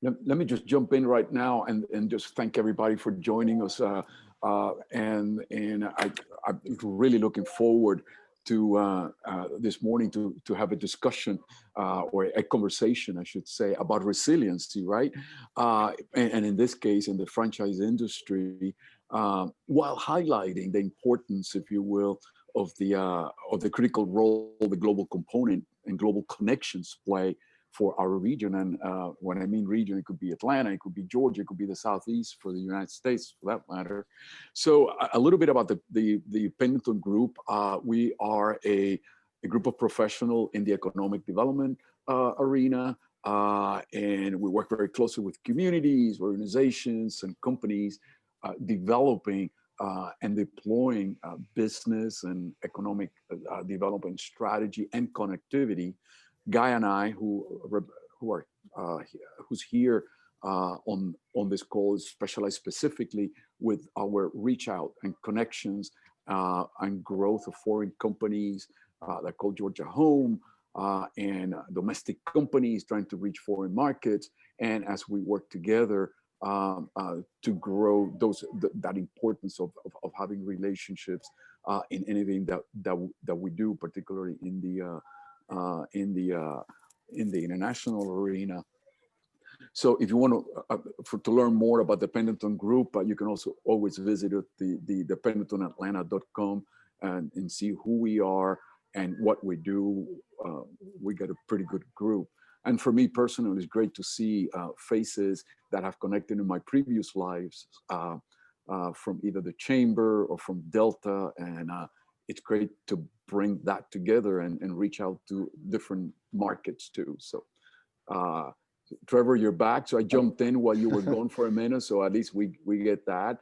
Let me just jump in right now and just thank everybody for joining us. I'm really looking forward to this morning to have a discussion or a conversation, I should say, about resiliency, right? And in this case, in the franchise industry, while highlighting the importance, if you will, of the critical role the global component and global connections play for our region. And when I mean region, it could be Atlanta, it could be Georgia, it could be the Southeast for the United States, for that matter. So a little bit about the Pendleton Group. We are a group of professionals in the economic development arena. And we work very closely with communities, organizations, and companies developing and deploying business and economic development strategy and connectivity. Guy and I, who's here on this call, is specialized specifically with our reach out and connections and growth of foreign companies that call Georgia home, and domestic companies trying to reach foreign markets. And as we work together to grow that importance of having relationships in anything that we do, particularly in the international arena. So if you want to learn more about the Pendleton Group, you can also always visit the pendletonatlanta.com and see who we are and what we do. We got a pretty good group. And for me personally, it's great to see faces that have connected in my previous lives from either the Chamber or from Delta. And it's great to bring that together and reach out to different markets too. So Trevor, you're back. So I jumped in while you were gone for a minute. So at least we get that.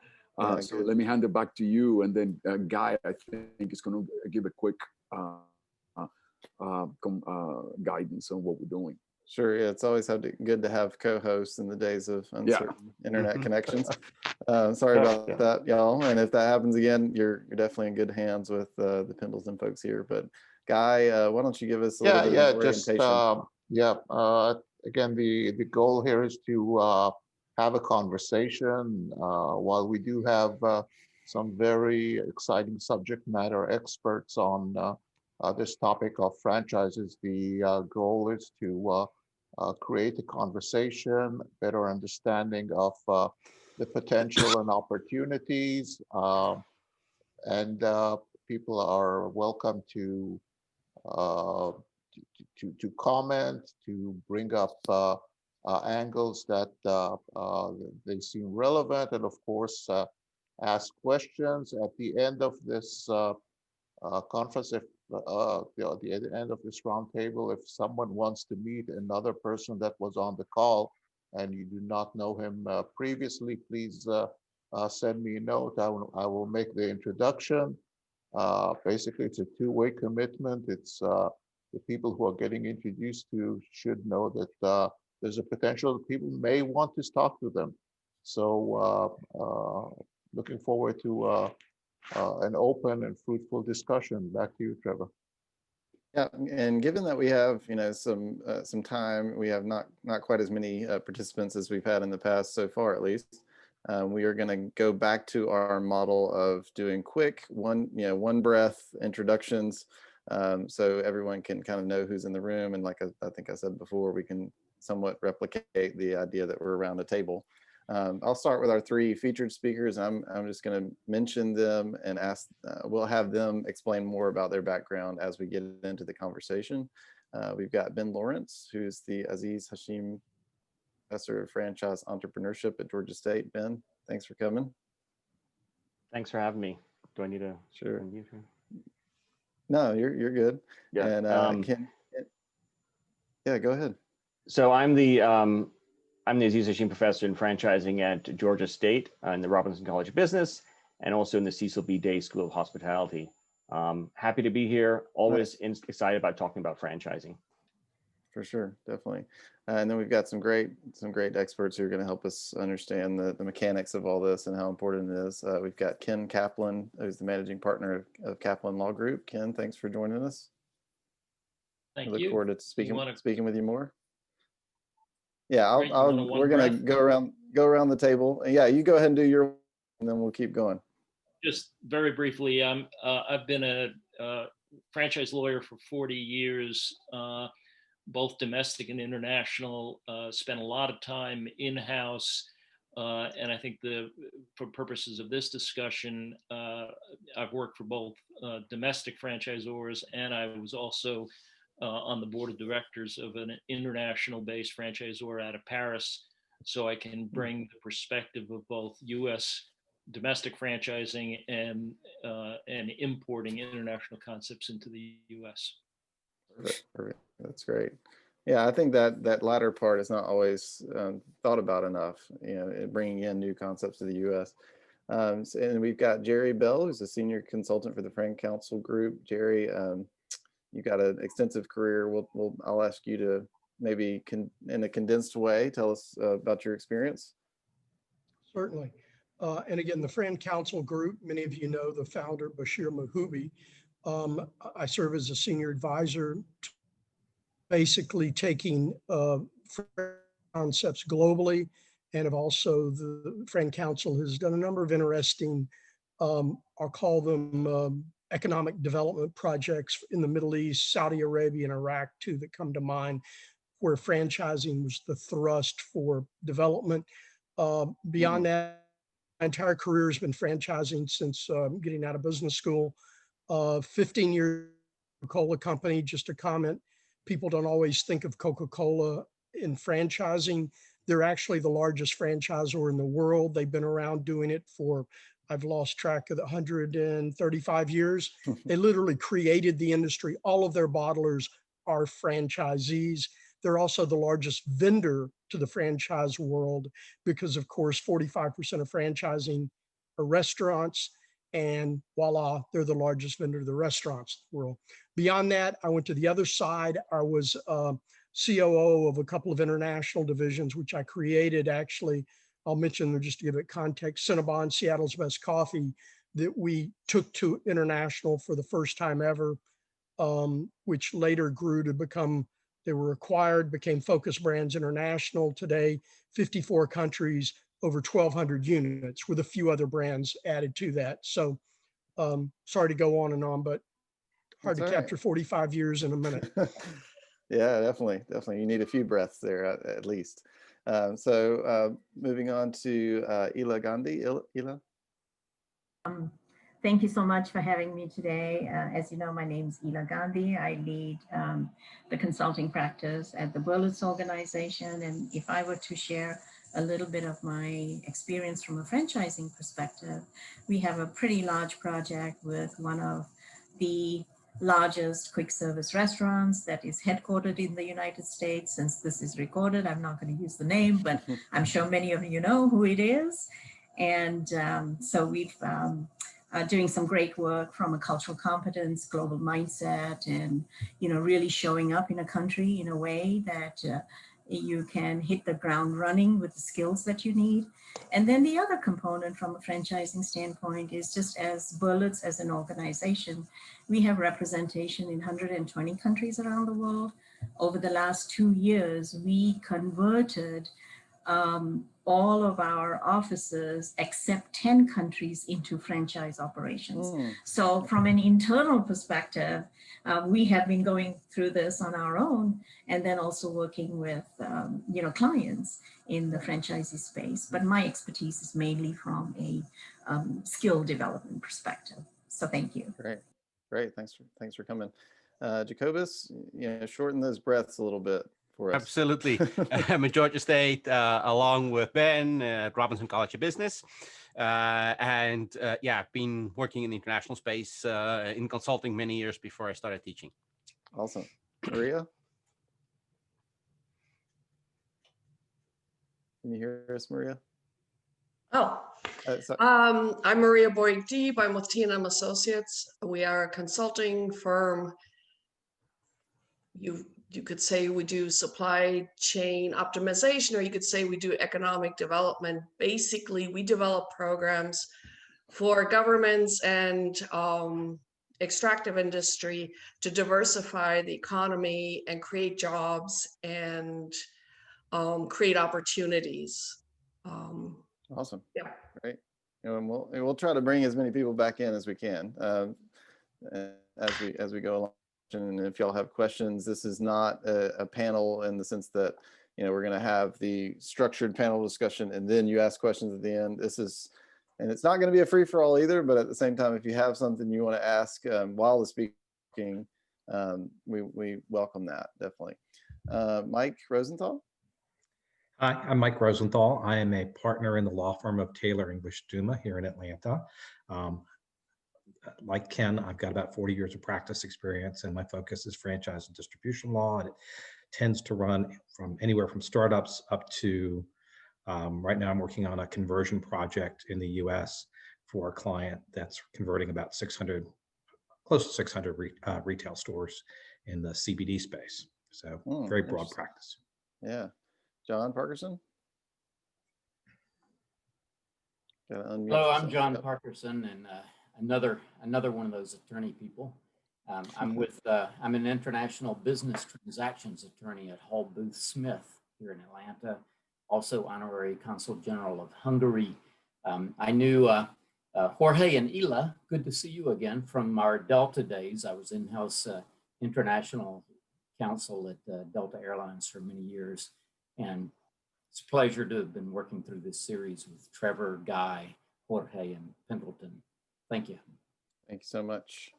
So let me hand it back to you. And then Guy, I think, is going to give a quick guidance on what we're doing. Sure. Yeah, it's always good to have co-hosts in the days of uncertain internet connections. Sorry about that, y'all. And if that happens again, you're definitely in good hands with the Pendleton folks here. But Guy, why don't you give us a little bit of orientation? Again, the goal here is to have a conversation. While we do have some very exciting subject matter experts on this topic of franchises, the goal is to create a conversation, better understanding of the potential and opportunities, and people are welcome to comment, to bring up angles that they seem relevant, and of course ask questions at the end of this conference. If at the end of this roundtable, if someone wants to meet another person that was on the call and you do not know him previously, please send me a note. I will make the introduction. Basically, it's a two-way commitment. It's the people who are getting introduced to should know that there's a potential that people may want to talk to them. So looking forward to an open and fruitful discussion. Back to you, Trevor. Yeah, and given that we have some time, we have not quite as many participants as we've had in the past so far, at least. We are going to go back to our model of doing quick one breath introductions, so everyone can kind of know who's in the room. And like I think I said before, we can somewhat replicate the idea that we're around a table. I'll start with our three featured speakers. I'm just going to mention them and ask. We'll have them explain more about their background as we get into the conversation. We've got Ben Lawrence, who's the Aziz Hashim Professor of Franchise Entrepreneurship at Georgia State. Ben, thanks for coming. Thanks for having me. Do I need to? Sure. No, you're good. Yeah. And yeah, go ahead. So I'm the Aziz Hashim Professor in Franchising at Georgia State in the Robinson College of Business, and also in the Cecil B. Day School of Hospitality. Happy to be here. Always excited about talking about franchising. For sure, definitely. And then we've got some great experts who are going to help us understand the mechanics of all this and how important it is. We've got Kenneth Kaplan, who's the managing partner of Kaplan Law Group. Ken, thanks for joining us. Thank you. Look forward to speaking with you more. Yeah, Right, you want a we're gonna one-breath? go around the table. Yeah, you go ahead and do your, and then we'll keep going. Just very briefly, I've been a franchise lawyer for 40 years, both domestic and international. Spent a lot of time in-house, and I think for purposes of this discussion, I've worked for both domestic franchisors, and I was also on the board of directors of an international-based franchisor out of Paris, so I can bring the perspective of both U.S. domestic franchising and importing international concepts into the U.S. Perfect. That's great. Yeah, I think that latter part is not always thought about enough. You know, bringing in new concepts to the U.S. And we've got Jerry Bell, who's a senior consultant for the FranCounselGroup. Jerry, you got an extensive career. I'll ask you to maybe in a condensed way tell us about your experience. Certainly. And again, the FranCounselGroup, many of you know the founder, Bashir Mahoubi. I serve as a senior advisor, basically taking concepts globally, and have also, the FranCounsel has done a number of interesting, I'll call them economic development projects in the Middle East, Saudi Arabia, and Iraq, too, that come to mind, where franchising was the thrust for development. Beyond that, my entire career has been franchising since getting out of business school. 15 years Coca-Cola company. Just a comment, people don't always think of Coca-Cola in franchising. They're actually the largest franchisor in the world. They've been around doing it for, I've lost track of 135 years. They literally created the industry. All of their bottlers are franchisees. They're also the largest vendor to the franchise world because, of course, 45% of franchising are restaurants, and voila, they're the largest vendor to the restaurants world. Beyond that, I went to the other side. I was COO of a couple of international divisions, which I created. Actually, I'll mention them just to give it context. Cinnabon, Seattle's Best Coffee, that we took to international for the first time ever, which later grew to become, they were acquired, became Focus Brands International. Today, 54 countries, over 1,200 units, with a few other brands added to that. So sorry to go on and on, but hard to capture 45 years in a minute. Yeah, definitely. You need a few breaths there at least. So moving on to Ila Gandhi. Ila? Thank you so much for having me today. As you know, my name is Ila Gandhi. I lead the consulting practice at the Berlitz organization. And if I were to share a little bit of my experience from a franchising perspective, we have a pretty large project with one of the largest quick service restaurants that is headquartered in the United States. Since this is recorded, I'm not going to use the name, but I'm sure many of you know who it is. And so we've doing some great work from a cultural competence, global mindset, and really showing up in a country in a way that you can hit the ground running with the skills that you need. And then the other component from a franchising standpoint is, just as Berlitz as an organization, we have representation in 120 countries around the world. Over the last 2 years, we converted all of our offices except 10 countries into franchise operations. So from an internal perspective, we have been going through this on our own, and then also working with clients in the franchisee space. But my expertise is mainly from a skill development perspective. So thank you. Great. Thanks for coming. Jacobus, shorten those breaths a little bit for us. Absolutely. I'm in Georgia State, along with Ben at Robinson College of Business. I've been working in the international space in consulting many years before I started teaching. Awesome. Maria? Can you hear us, Maria? I'm Maria Boyd-Deeb. I'm with T&M Associates. We are a consulting firm. You could say we do supply chain optimization, or you could say we do economic development. Basically, we develop programs for governments and extractive industry to diversify the economy and create jobs and create opportunities. Awesome. Yeah. Great. And we'll try to bring as many people back in as we can as we go along. And if y'all have questions, this is not a panel in the sense that, we're going to have the structured panel discussion and then you ask questions at the end. And it's not going to be a free for all either, but at the same time, if you have something you want to ask while the speaking, we welcome that, definitely. Mike Rosenthal. Hi, I'm Mike Rosenthal. I am a partner in the law firm of Taylor English Duma here in Atlanta. Like Ken, I've got about 40 years of practice experience, and my focus is franchise and distribution law. And it tends to run from anywhere from startups up to, right now I'm working on a conversion project in the US for a client that's converting about 600, close to 600 retail stores in the CBD space. So very broad practice. Yeah. John Parkerson. Hello, I'm John Parkerson, and another one of those attorney people. I'm an international business transactions attorney at Hall Booth Smith here in Atlanta, also honorary consul general of Hungary. I knew Jorge and Ila, good to see you again, from our Delta days. I was in-house international counsel at Delta Airlines for many years. And it's a pleasure to have been working through this series with Trevor, Guy, Jorge, and Pendleton. Thank you. Thank you so much.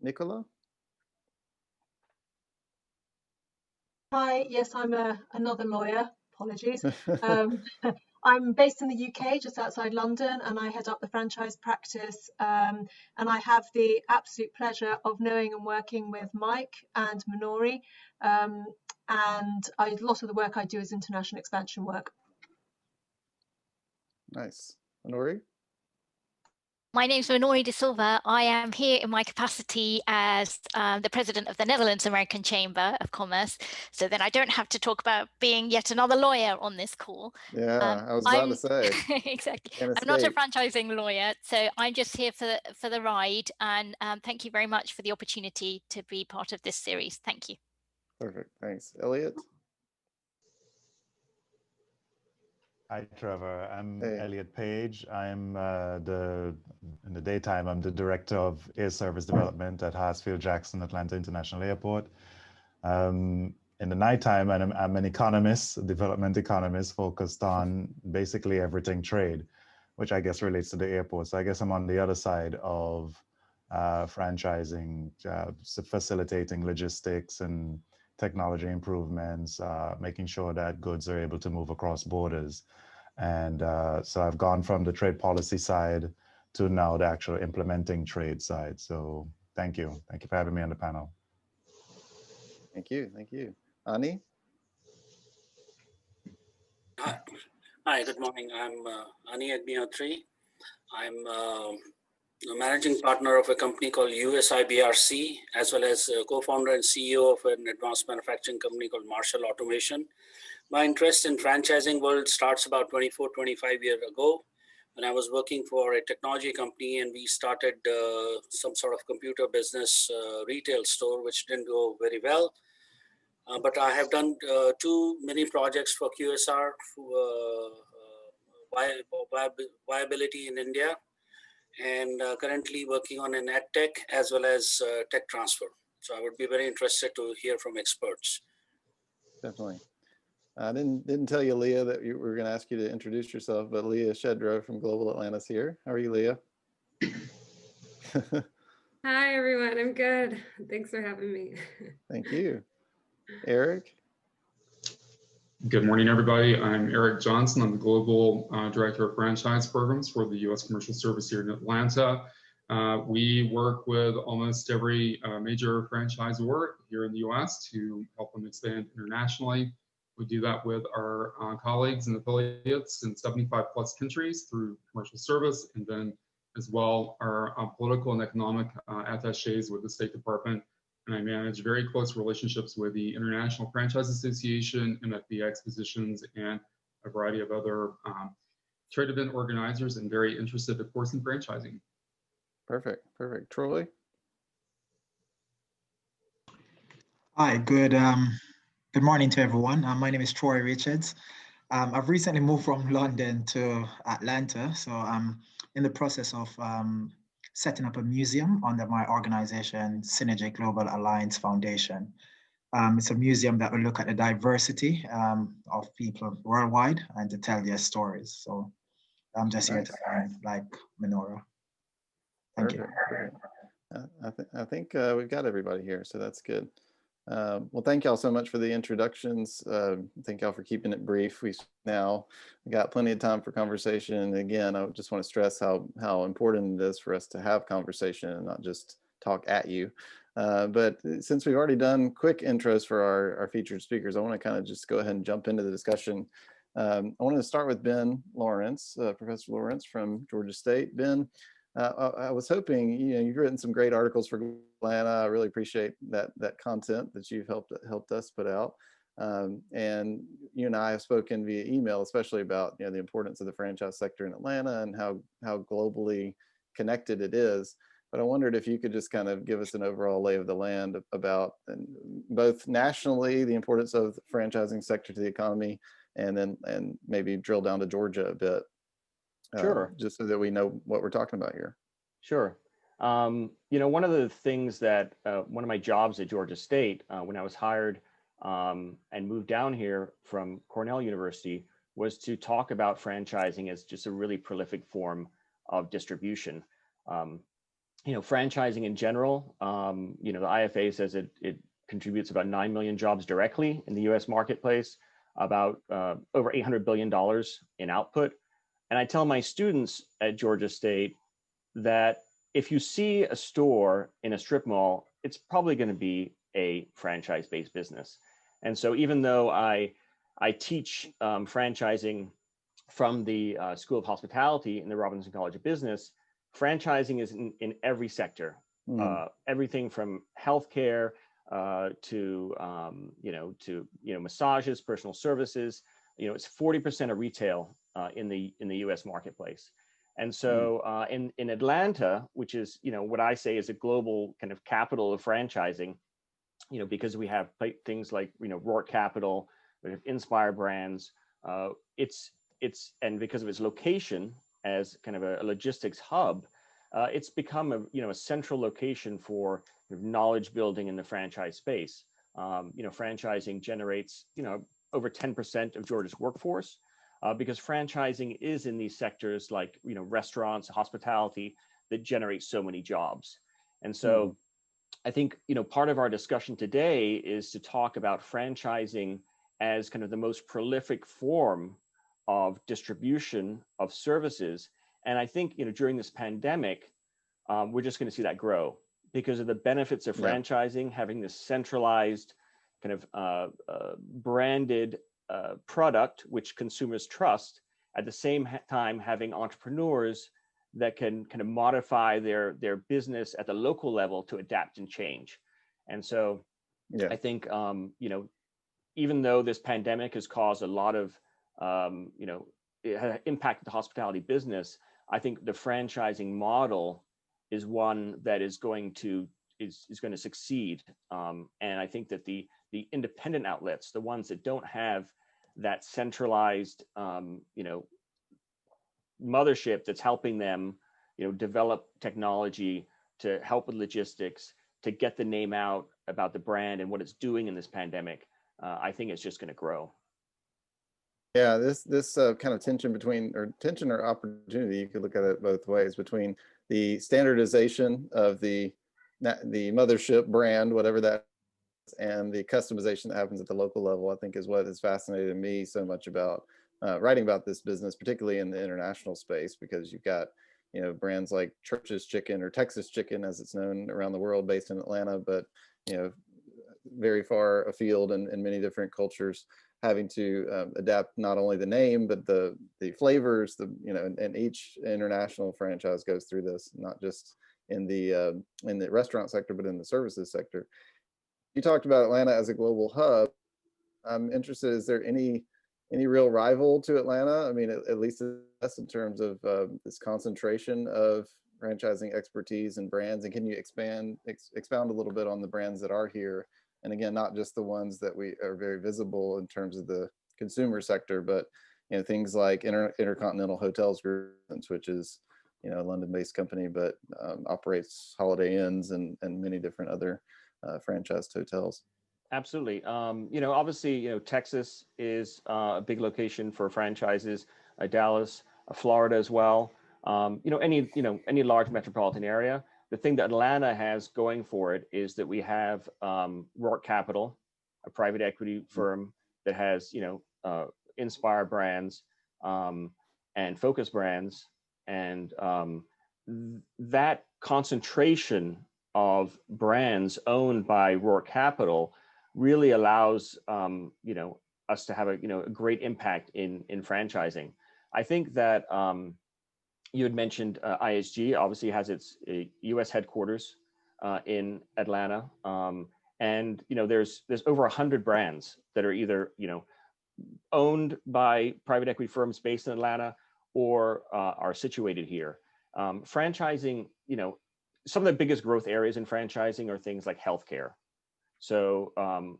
Nicola? Hi, yes, I'm another lawyer, apologies. I'm based in the UK, just outside London, and I head up the franchise practice. And I have the absolute pleasure of knowing and working with Mike and Minori. And a lot of the work I do is international expansion work. Nice. Minori? My name is Minori De Silva. I am here in my capacity as the president of the Netherlands American Chamber of Commerce. So then I don't have to talk about being yet another lawyer on this call. Yeah, I was about to say. Exactly. I'm not a franchising lawyer, so I'm just here for the ride. And thank you very much for the opportunity to be part of this series. Thank you. Perfect. Thanks. Elliott? Hi, Trevor. I'm Elliott Paige. I'm in the daytime, I'm the director of air service development at Hartsfield-Jackson Atlanta International Airport. In the nighttime, I'm an economist, a development economist focused on basically everything trade, which I guess relates to the airport. So I guess I'm on the other side of franchising, facilitating logistics and technology improvements, making sure that goods are able to move across borders. And so I've gone from the trade policy side to now the actual implementing trade side. So thank you. Thank you for having me on the panel. Thank you. Thank you. Ani? Hi, good morning. I'm Ani Agniotri. I'm the managing partner of a company called USIBRC, as well as co-founder and CEO of an advanced manufacturing company called Marshall Automation. My interest in franchising world starts about 24, 25 years ago when I was working for a technology company, and we started some sort of computer business retail store, which didn't go very well. But I have done 2 mini projects for QSR, viability in India, and currently working on an ed tech as well as tech transfer. So I would be very interested to hear from experts. Definitely. I didn't tell you, Leah, that we were going to ask you to introduce yourself, but Leah Shedro from Global Atlantis here. How are you, Leah? Hi, everyone. I'm good. Thanks for having me. Thank you. Eric? Good morning, everybody. I'm Eric Johnson. I'm the Global Director of Franchise Programs for the U.S. Commercial Service here in Atlanta. We work with almost every major franchisor here in the U.S. to help them expand internationally. We do that with our colleagues and affiliates in 75 plus countries through commercial service, and then as well our political and economic attaches with the State Department. And I manage very close relationships with the International Franchise Association, MFB Expositions, and a variety of other trade event organizers, and very interested, of course, in franchising. Perfect, perfect. Troy? Hi, good Good morning to everyone. My name is Troy Richards. I've recently moved from London to Atlanta, so I'm in the process of setting up a museum under my organization, Synergy Global Alliance Foundation. It's a museum that will look at the diversity of people worldwide and to tell their stories. So I'm just here to learn, like Minora. Thank you. I think we've got everybody here, so that's good. Well, thank y'all so much for the introductions. Thank y'all for keeping it brief. We now got plenty of time for conversation. And again, I just want to stress how important it is for us to have conversation and not just talk at you. But since we've already done quick intros for our featured speakers, I want to kind of just go ahead and jump into the discussion. I wanted to start with Ben Lawrence, Professor Lawrence from Georgia State. Ben, I was hoping, you've written some great articles for Atlanta. I really appreciate that content that you've helped us put out. And you and I have spoken via email, especially about the importance of the franchise sector in Atlanta and how globally connected it is. But I wondered if you could just kind of give us an overall lay of the land about both nationally the importance of the franchising sector to the economy, and maybe drill down to Georgia a bit. Sure. Just so that we know what we're talking about here. Sure. One of the things that one of my jobs at Georgia State, when I was hired and moved down here from Cornell University, was to talk about franchising as just a really prolific form of distribution. Franchising in general, the IFA says it contributes about 9 million jobs directly in the US marketplace, about over $800 billion in output. And I tell my students at Georgia State that if you see a store in a strip mall, it's probably going to be a franchise-based business. And so even though I teach franchising from the School of Hospitality in the Robinson College of Business, franchising is in every sector, everything from healthcare to massages, personal services. It's 40% of retail in the U.S. marketplace. And so in Atlanta, which is what I say is a global kind of capital of franchising, because we have things like Rourke Capital, we have Inspire Brands. And because of its location as kind of a logistics hub, it's become a central location for knowledge building in the franchise space. Franchising generates over 10% of Georgia's workforce. Because franchising is in these sectors like restaurants, hospitality, that generate so many jobs. And so I think part of our discussion today is to talk about franchising as kind of the most prolific form of distribution of services. And I think during this pandemic, we're just going to see that grow because of the benefits of franchising, having this centralized kind of branded product which consumers trust, at the same time having entrepreneurs that can kind of modify their business at the local level to adapt and change. And so I think even though this pandemic has caused a lot of it has impacted the hospitality business, I think the franchising model is one that is going to succeed. And I think that the independent outlets, the ones that don't have that centralized, mothership that's helping them, develop technology to help with logistics, to get the name out about the brand and what it's doing in this pandemic, I think it's just going to grow. Yeah, this kind of tension or opportunity, you could look at it both ways, between the standardization of the mothership brand, whatever that is, and the customization that happens at the local level, I think is what has fascinated me so much about writing about this business, particularly in the international space, because you've got brands like Church's Chicken or Texas Chicken, as it's known around the world, based in Atlanta, but very far afield in many different cultures, having to adapt not only the name but the flavors, and each international franchise goes through this, not just in the restaurant sector but in the services sector. You talked about Atlanta as a global hub. I'm interested, is there any real rival to Atlanta? I mean, at least in terms of this concentration of franchising expertise and brands, and can you expound a little bit on the brands that are here And again, not just the ones that we are very visible in terms of the consumer sector, but things like Intercontinental Hotels Group, which is a London-based company, but operates Holiday Inns and many different other franchised hotels. Absolutely. Obviously, Texas is a big location for franchises, Dallas, Florida as well. Any large metropolitan area. The thing that Atlanta has going for it is that we have Rourke Capital, a private equity firm that has, Inspire brands and Focus brands, and that concentration of brands owned by Rourke Capital really allows us to have a great impact in franchising. I think that you had mentioned IHG obviously has its U.S. headquarters in Atlanta, and there's over 100 brands that are either owned by private equity firms based in Atlanta or are situated here. Franchising, some of the biggest growth areas in franchising are things like healthcare. So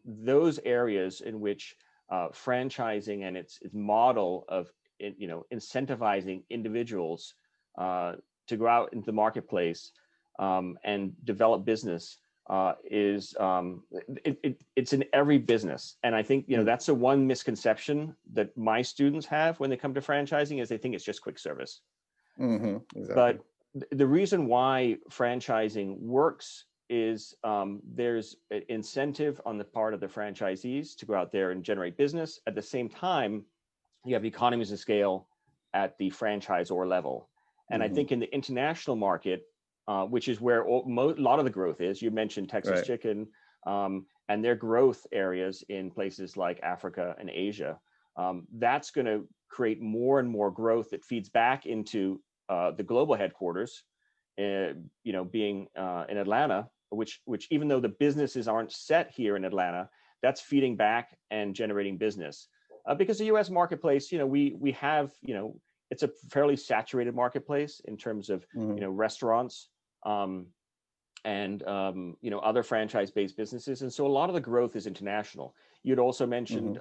those areas in which franchising and its model of incentivizing individuals to go out into the marketplace and develop business it's in every business. And I think that's the one misconception that my students have when they come to franchising is they think it's just quick service. Exactly. But the reason why franchising works is there's an incentive on the part of the franchisees to go out there and generate business. At the same time, you have economies of scale at the franchisor level. And I think in the international market, which is where a lot of the growth is, you mentioned Texas Chicken and their growth areas in places like Africa and Asia, that's going to create more and more growth that feeds back into the global headquarters, being in Atlanta, which even though the businesses aren't set here in Atlanta, that's feeding back and generating business. Because the U.S. marketplace, we have, it's a fairly saturated marketplace in terms of, restaurants and, other franchise-based businesses. And so a lot of the growth is international. You'd also mentioned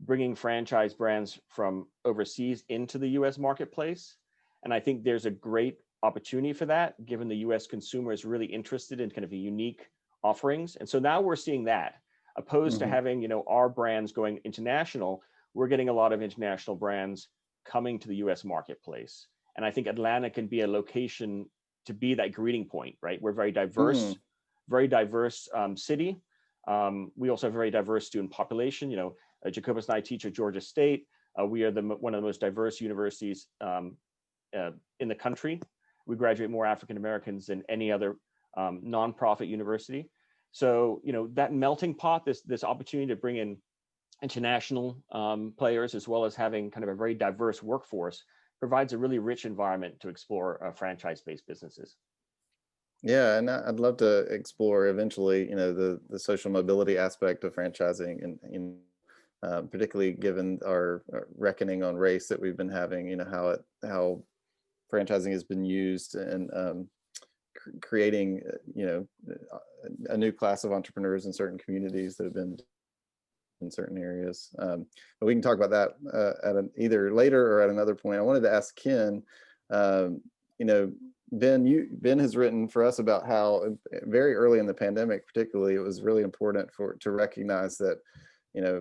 bringing franchise brands from overseas into the U.S. marketplace. And I think there's a great opportunity for that, given the U.S. consumer is really interested in kind of unique offerings. And so now we're seeing that, opposed to having, our brands going international, we're getting a lot of international brands coming to the U.S. marketplace. And I think Atlanta can be a location to be that greeting point, right? We're very diverse, city. We also have a very diverse student population. Jacobus and I teach at Georgia State. We are one of the most diverse universities in the country. We graduate more African Americans than any other nonprofit university. So, that melting pot, this opportunity to bring in international players, as well as having kind of a very diverse workforce, provides a really rich environment to explore franchise-based businesses. Yeah, and I'd love to explore eventually, the social mobility aspect of franchising, and particularly given our reckoning on race that we've been having, how franchising has been used in creating, a new class of entrepreneurs in certain communities that have been in certain areas. But we can talk about that at either later or at another point. I wanted to ask Ken, Ben has written for us about how very early in the pandemic, particularly, it was really important to recognize that,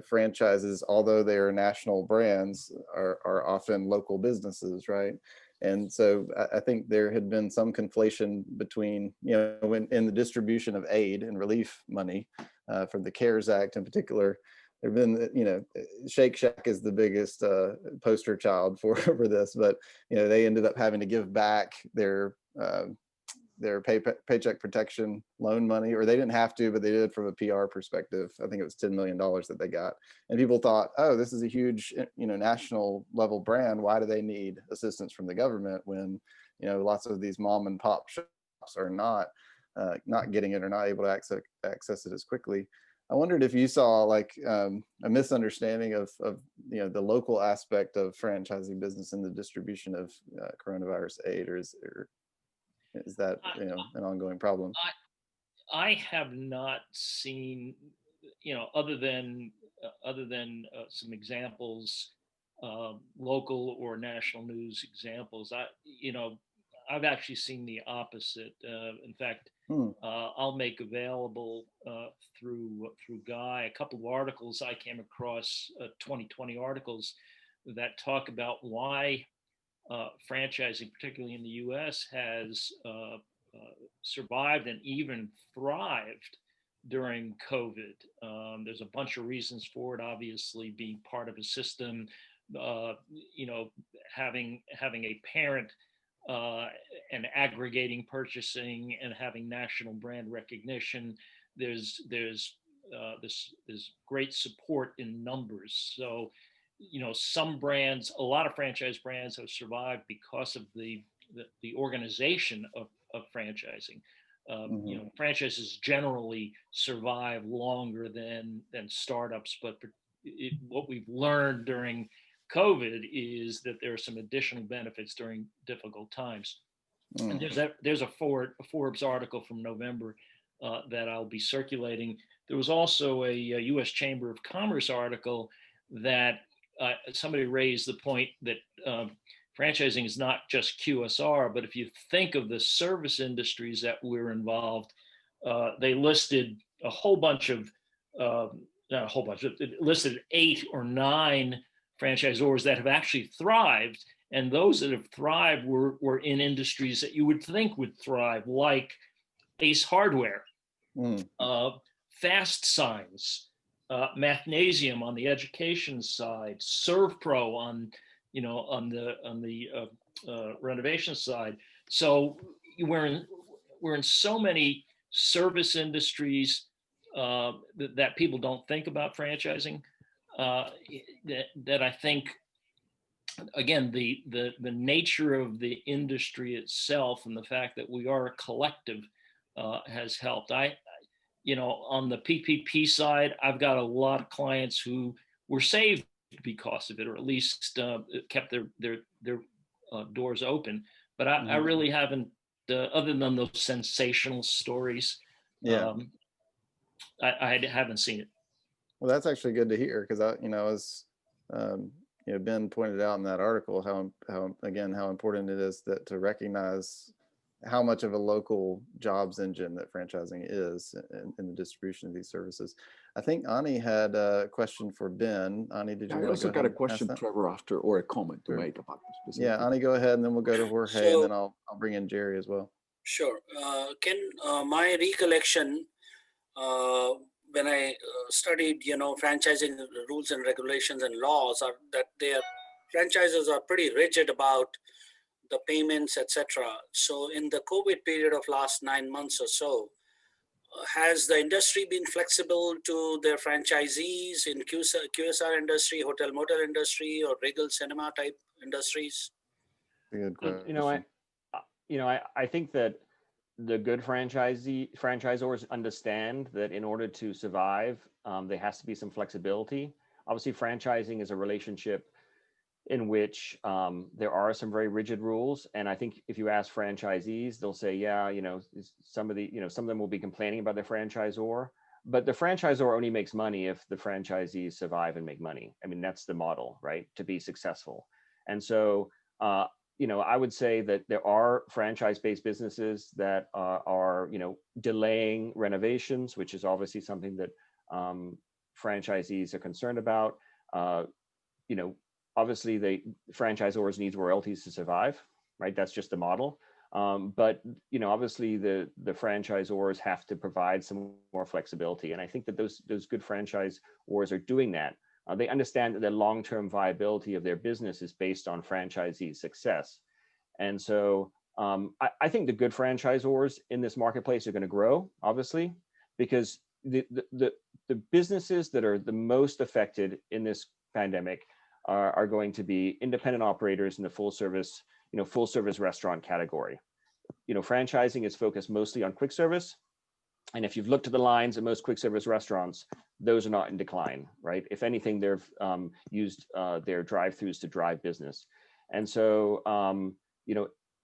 franchises, although they are national brands, are often local businesses, right? And so I think there had been some conflation between, when in the distribution of aid and relief money from the CARES Act in particular. There've been, Shake Shack is the biggest poster child for this, but they ended up having to give back their paycheck protection loan money, or they didn't have to, but they did from a PR perspective. I think it was $10 million that they got, and people thought, oh, this is a huge, national level brand. Why do they need assistance from the government when, lots of these mom and pop shops are not getting it or not able to access it as quickly. I wondered if you saw a misunderstanding of the local aspect of franchising business in the distribution of coronavirus aid, or is that an ongoing problem? I have not seen, other than some examples, local or national news examples. I've actually seen the opposite. In fact, I'll make available through Guy a couple of articles I came across, 2020 articles that talk about why franchising, particularly in the U.S., has survived and even thrived during COVID. There's a bunch of reasons for it. Obviously, being part of a system, having a parent and aggregating purchasing and having national brand recognition. There's great support in numbers. So, some brands, a lot of franchise brands have survived because of the organization of franchising. Franchises generally survive longer than startups, but what we've learned during COVID is that there are some additional benefits during difficult times. And there's a Forbes article from November that I'll be circulating. There was also a U.S. Chamber of Commerce article that somebody raised the point that franchising is not just QSR, but if you think of the service industries that we're involved, they listed a whole bunch of, not a whole bunch, it listed 8 or 9 franchisors that have actually thrived. And those that have thrived were in industries that you would think would thrive, like Ace Hardware, Fast Signs, Mathnasium on the education side, ServPro on the renovation side. So we're in so many service industries that people don't think about franchising. That I think, again, the nature of the industry itself and the fact that we are a collective has helped. On the PPP side, I've got a lot of clients who were saved because of it, or at least kept their doors open. But I really haven't, other than those sensational stories, I haven't seen it. Well, that's actually good to hear, because as Ben pointed out in that article, how important it is to recognize how much of a local jobs engine that franchising is in the distribution of these services. I think Ani had a question for Ben. Ani, did you? I also got a question, Trevor, after, or a comment to make about this specific. Yeah, Ani, go ahead, and then we'll go to Jorge, and then I'll bring in Jerry as well. Sure. My recollection, when I studied, franchising rules and regulations and laws, are that their franchises are pretty rigid about the payments, etc. So in the COVID period of last 9 months or so, has the industry been flexible to their franchisees in QSR industry, hotel motel industry, or regal cinema type industries? Good question. I think that the good franchisors understand that in order to survive, there has to be some flexibility. Obviously, franchising is a relationship in which there are some very rigid rules. And I think if you ask franchisees, they'll say, yeah, some of them will be complaining about their franchisor, but the franchisor only makes money if the franchisees survive and make money. I mean, that's the model, right? To be successful. And so, I would say that there are franchise-based businesses that are delaying renovations, which is obviously something that franchisees are concerned about. Obviously, the franchisors need royalties to survive, right? That's just the model. But obviously, the franchisors have to provide some more flexibility, and I think that those good franchisors are doing that. They understand that the long-term viability of their business is based on franchisee success, and so I think the good franchisors in this marketplace are going to grow, obviously, because the businesses that are the most affected in this pandemic are going to be independent operators in the full service restaurant category. Franchising is focused mostly on quick service. And if you've looked at the lines at most quick service restaurants, those are not in decline, right? If anything, they've used their drive-throughs to drive business. And so,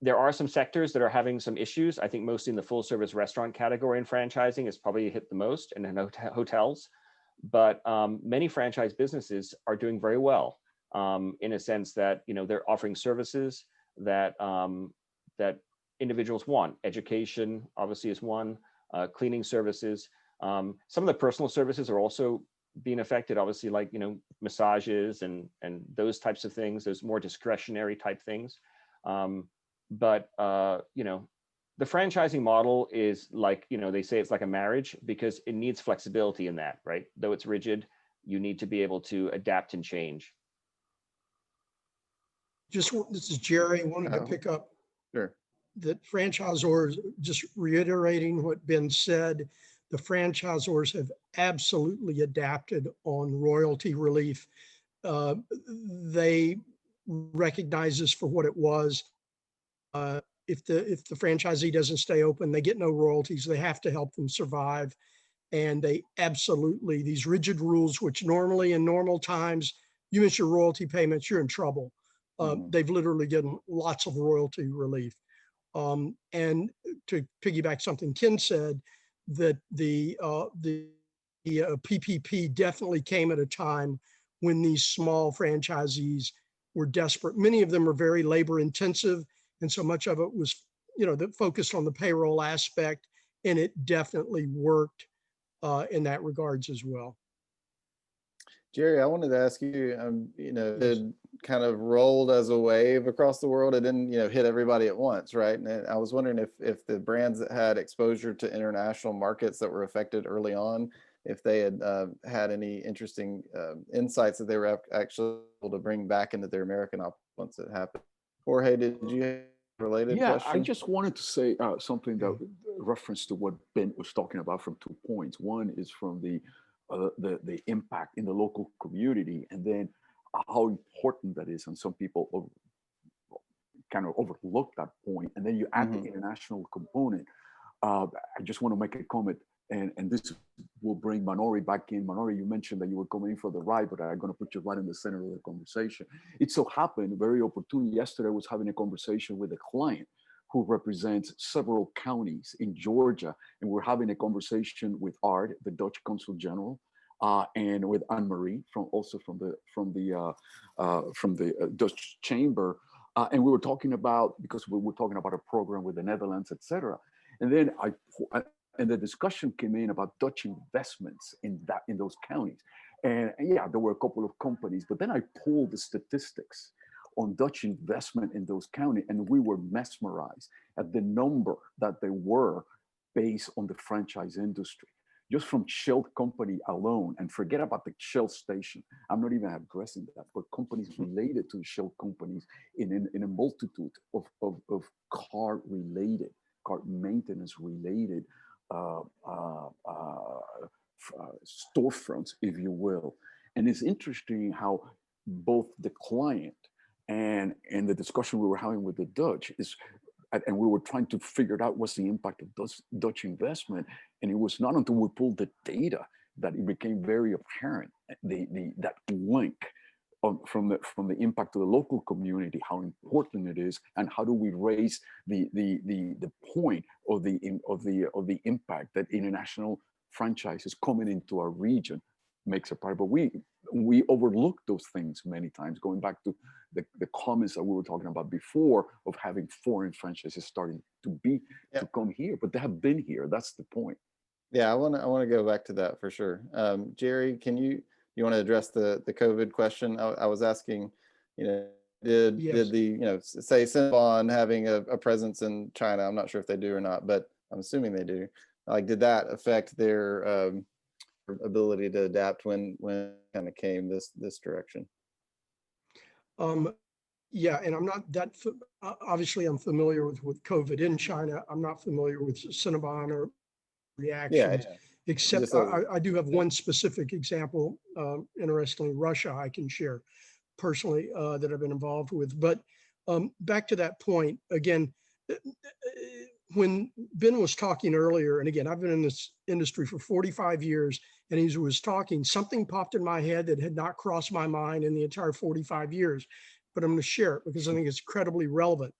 There are some sectors that are having some issues. I think mostly in the full service restaurant category in franchising is probably hit the most, and in hotels. But many franchise businesses are doing very well in a sense that, you know, they're offering services that that individuals want. Education obviously is one, cleaning services. Some of the personal services are also being affected, obviously, like, you know, massages and those types of things, those more discretionary type things. But you know, the franchising model is like, you know, they say it's like a marriage because it needs flexibility in that, right? Though it's rigid, you need to be able to adapt and change. This is Jerry. I wanted to pick up that franchisors, just reiterating what Ben said, the franchisors have absolutely adapted on royalty relief. They recognize this for what it was. If the franchisee doesn't stay open, they get no royalties. They have to help them survive. And they absolutely, these rigid rules, which normally in normal times, you miss your royalty payments, you're in trouble. They've literally given lots of royalty relief. And to piggyback something Ken said, that the PPP definitely came at a time when these small franchisees were desperate. Many of them are very labor intensive, and so much of it was, you know, that focused on the payroll aspect, and it definitely worked in that regards as well. Jerry, I wanted to ask you, you know, it kind of rolled as a wave across the world. It didn't, you know, hit everybody at once, right? And I was wondering if the brands that had exposure to international markets that were affected early on, if they had had any interesting insights that they were actually able to bring back into their American op once it happened. Jorge, did you have a related question? I just wanted to say something that reference to what Ben was talking about from 2 points. One is from the impact in the local community, and then how important that is. And some people kind of overlook that point. And then you add the international component. I just want to make a comment, and this will bring Manori back in. Manori, you mentioned that you were coming in for the ride, but I'm going to put you right in the center of the conversation. It so happened, very opportune, yesterday I was having a conversation with a client who represents several counties in Georgia, and we're having a conversation with Art, the Dutch Consul General, and with Anne-Marie from the Dutch Chamber, and we were talking about, because we were talking about a program with the Netherlands, etc. And then and the discussion came in about Dutch investments in those counties, and yeah, there were a couple of companies, but then I pulled the statistics on Dutch investment in those counties, and we were mesmerized at the number that they were based on the franchise industry. Just from Shell company alone, and forget about the Shell station, I'm not even addressing that, but companies related to Shell companies in a multitude of car maintenance related storefronts, if you will. And it's interesting how both the client and the discussion we were having with the Dutch is, and we were trying to figure out what's the impact of Dutch investment. And it was not until we pulled the data that it became very apparent, that link from the impact to the local community, how important it is, and how do we raise the point of the impact that international franchises coming into our region makes a part. But we overlook those things many times, going back to the comments that we were talking about before of having foreign franchises starting to come here, but they have been here. That's the point. Yeah, I want to go back to that for sure. Jerry, can you want to address the COVID question? I was asking, you know, did the, you know, say Cinnabon having a presence in China? I'm not sure if they do or not, but I'm assuming they do. Like, did that affect their ability to adapt when kind of came this direction? Yeah, and I'm not that, obviously I'm familiar with COVID in China. I'm not familiar with Cinnabon or reactions, except I do have one specific example, interestingly, Russia, I can share personally that I've been involved with. But back to that point, again, when Ben was talking earlier, and again, I've been in this industry for 45 years, and he was talking, something popped in my head that had not crossed my mind in the entire 45 years, but I'm going to share it because I think it's incredibly relevant.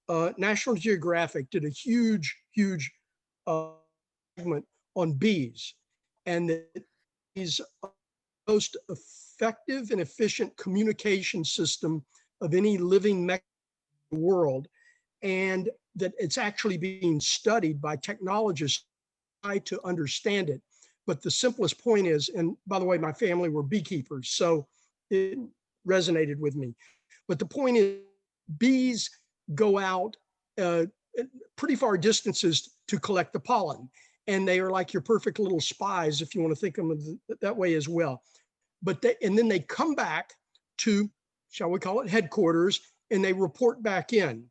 National Geographic did a huge segment on bees, and that is the most effective and efficient communication system of any living mechanism in the world, and that it's actually being studied by technologists to try to understand it. But the simplest point is, and by the way, my family were beekeepers, so it resonated with me. But the point is, bees go out pretty far distances to collect the pollen. And they are like your perfect little spies, if you want to think of them that way as well. But and then they come back to, shall we call it, headquarters, and they report back in.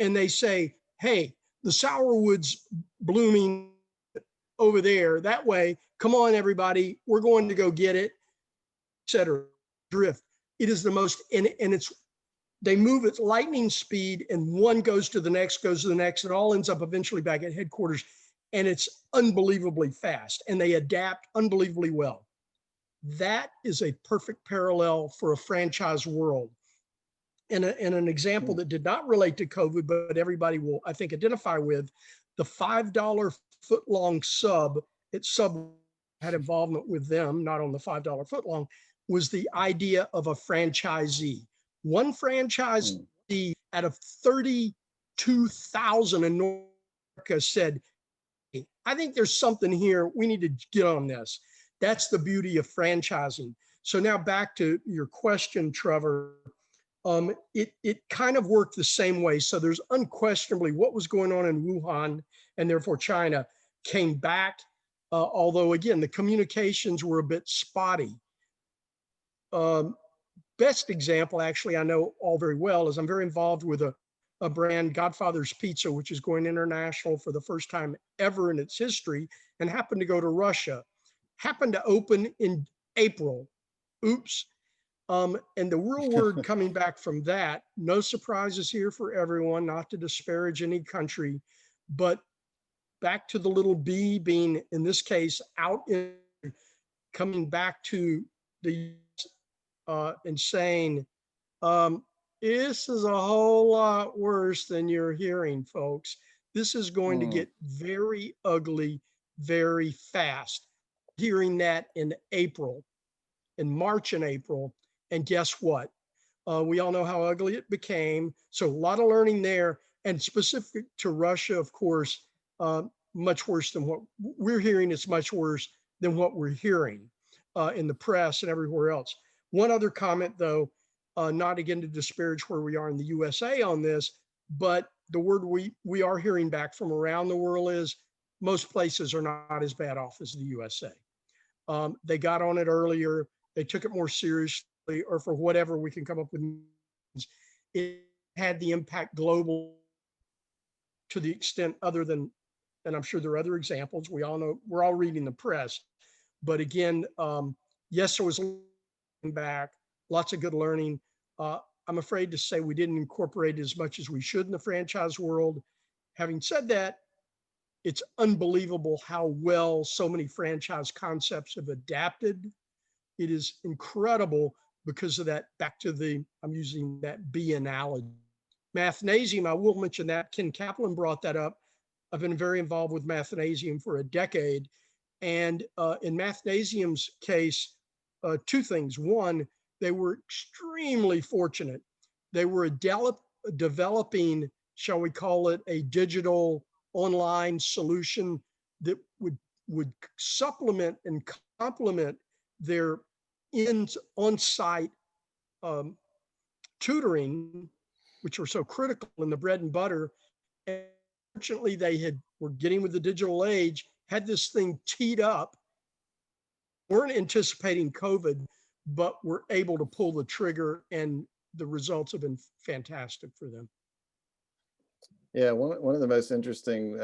And they say, hey, the sourwood's blooming over there that way. Come on, everybody, we're going to go get it, etc. Drift. It is the most, and it's, they move at lightning speed, and one goes to the next, and all ends up eventually back at headquarters. And it's unbelievably fast, and they adapt unbelievably well. That is a perfect parallel for a franchise world. And an example that did not relate to COVID, but everybody will, I think, identify with, the $5 foot-long sub, had involvement with them, not on the $5 foot-long, was the idea of a franchisee. One franchisee out of 32,000 in North America said, I think there's something here. We need to get on this. That's the beauty of franchising. So now back to your question, Trevor. It kind of worked the same way. So there's unquestionably what was going on in Wuhan and therefore China came back. Although again, the communications were a bit spotty. Best example, actually, I know all very well, is I'm very involved with a brand, Godfather's Pizza, which is going international for the first time ever in its history, and happened to go to Russia. Happened to open in April. Oops. And the real word coming back from that, no surprises here for everyone, not to disparage any country, but back to the little bee being, in this case, coming back to the and saying, this is a whole lot worse than you're hearing, folks. This is going to get very ugly very fast. Hearing that in March and April, and guess what? We all know how ugly it became. So a lot of learning there, and specific to Russia, of course, much worse than what we're hearing. It's much worse than what we're hearing in the press and everywhere else. One other comment, though, not again to disparage where we are in the USA on this, but the word we are hearing back from around the world is most places are not as bad off as the USA. They got on it earlier. They took it more seriously, or for whatever we can come up with. It had the impact global to the extent other than, and I'm sure there are other examples. We all know, we're all reading the press. But again, yes, there was back, lots of good learning. I'm afraid to say we didn't incorporate as much as we should in the franchise world. Having said that, it's unbelievable how well so many franchise concepts have adapted. It is incredible because of that, back to the, I'm using that bee analogy. Mathnasium, I will mention that. Ken Kaplan brought that up. I've been very involved with Mathnasium for a decade. And in Mathnasium's case, two things. One, they were extremely fortunate. They were developing, shall we call it, a digital online solution that would supplement and complement their on-site tutoring, which were so critical in the bread and butter. And fortunately, they were getting with the digital age, had this thing teed up, weren't anticipating COVID, but were able to pull the trigger, and the results have been fantastic for them. Yeah, one of the most interesting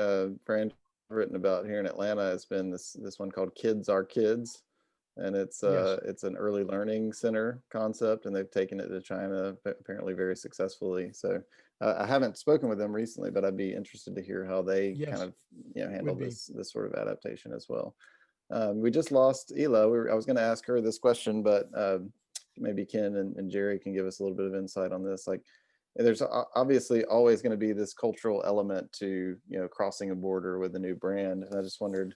brands I've written about here in Atlanta has been this one called Kids Are Kids, and it's it's an early learning center concept, and they've taken it to China apparently very successfully. So I haven't spoken with them recently, but I'd be interested to hear how they kind of handle this sort of adaptation as well. We just lost Ela. I was going to ask her this question, but maybe Ken and Jerry can give us a little bit of insight on this. Like, there's obviously always going to be this cultural element to, you know, crossing a border with a new brand. And I just wondered,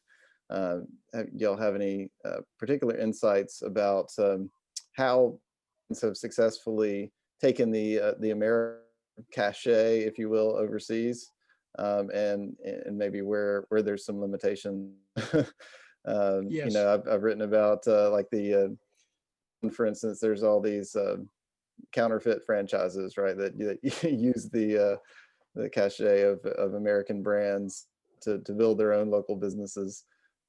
y'all have any particular insights about how have successfully taken the American cachet, if you will, overseas, and maybe where there's some limitation. Yes. You know, I've written about like for instance, there's all these counterfeit franchises, right, that use the cachet of American brands to build their own local businesses.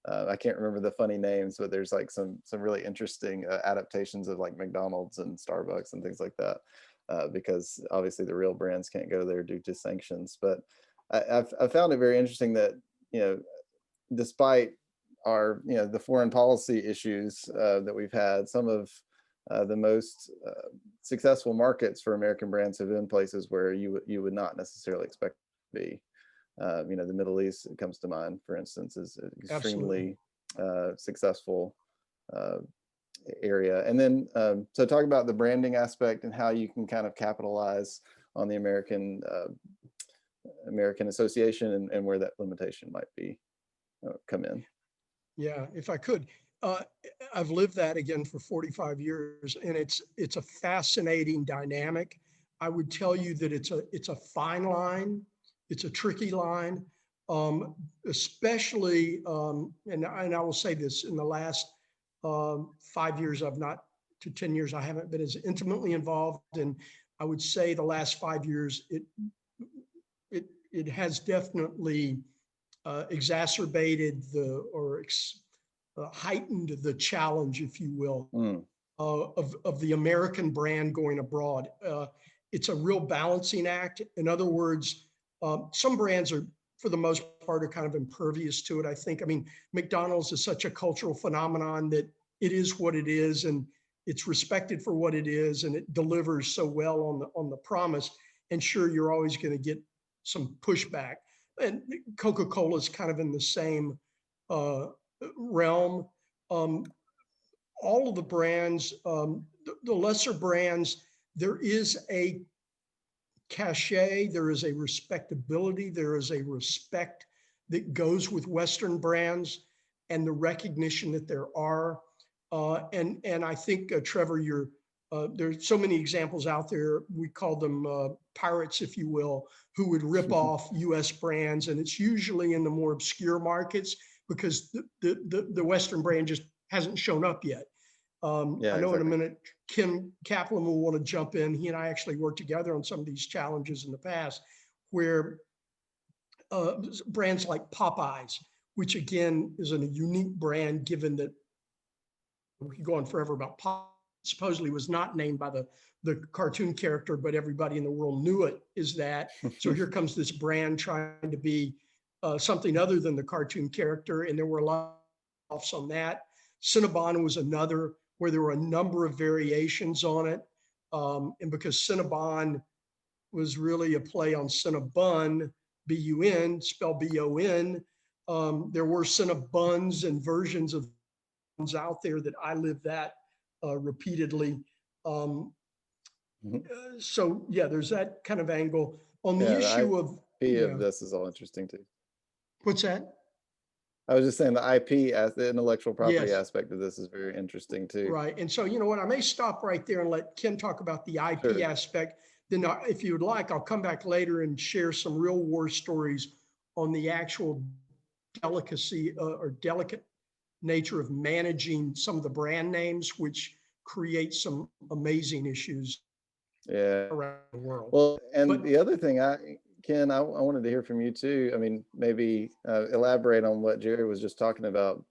I can't remember the funny names, but there's like some really interesting adaptations of like McDonald's and Starbucks and things like that, because obviously the real brands can't go there due to sanctions. But I've found it very interesting that, you know, despite our, you know, the foreign policy issues that we've had, some of the most successful markets for American brands have been places where you would not necessarily expect to be. You know, the Middle East comes to mind, for instance, is an extremely successful area. And then, so talk about the branding aspect and how you can kind of capitalize on the American association and where that limitation might be come in. Yeah, if I could. I've lived that again for 45 years, and it's a fascinating dynamic. I would tell you that it's a fine line. It's a tricky line, especially, and I will say this, in the last 5 years, to 10 years, I haven't been as intimately involved. And I would say the last 5 years, it has definitely exacerbated heightened the challenge, if you will, of the American brand going abroad. It's a real balancing act. In other words, some brands are, for the most part, are kind of impervious to it, I think. I mean, McDonald's is such a cultural phenomenon that it is what it is, and it's respected for what it is, and it delivers so well on the promise. And sure, you're always going to get some pushback. And Coca-Cola is kind of in the same realm. All of the brands, the lesser brands, there is a cachet, there is a respectability, there is a respect that goes with Western brands, and the recognition that there are. And I think, Trevor, there's so many examples out there. We call them pirates, if you will, who would rip off US brands. And it's usually in the more obscure markets because the Western brand just hasn't shown up yet. I know exactly. In a minute, Kenneth Kaplan will want to jump in. He and I actually worked together on some of these challenges in the past, where brands like Popeyes, which again is a unique brand, given that we could go on forever about Popeyes, supposedly was not named by the cartoon character, but everybody in the world knew it is that. So here comes this brand trying to be something other than the cartoon character, and there were a lot of offs on that. Cinnabon was another where there were a number of variations on it. And because Cinnabon was really a play on Cinnabon, B-U-N, spelled B-O-N, there were Cinnabuns and versions of buns out there that I lived that repeatedly. So yeah, there's that kind of angle. On the issue of this is all interesting too. What's that? I was just saying the IP, as the intellectual property aspect of this is very interesting too. Right. And so, you know what, I may stop right there and let Ken talk about the IP aspect. Then if you would like, I'll come back later and share some real war stories on the actual delicacy or delicate nature of managing some of the brand names, which create some amazing issues around the world. Well, and the other thing, Ken, I wanted to hear from you too. I mean, maybe elaborate on what Jerry was just talking about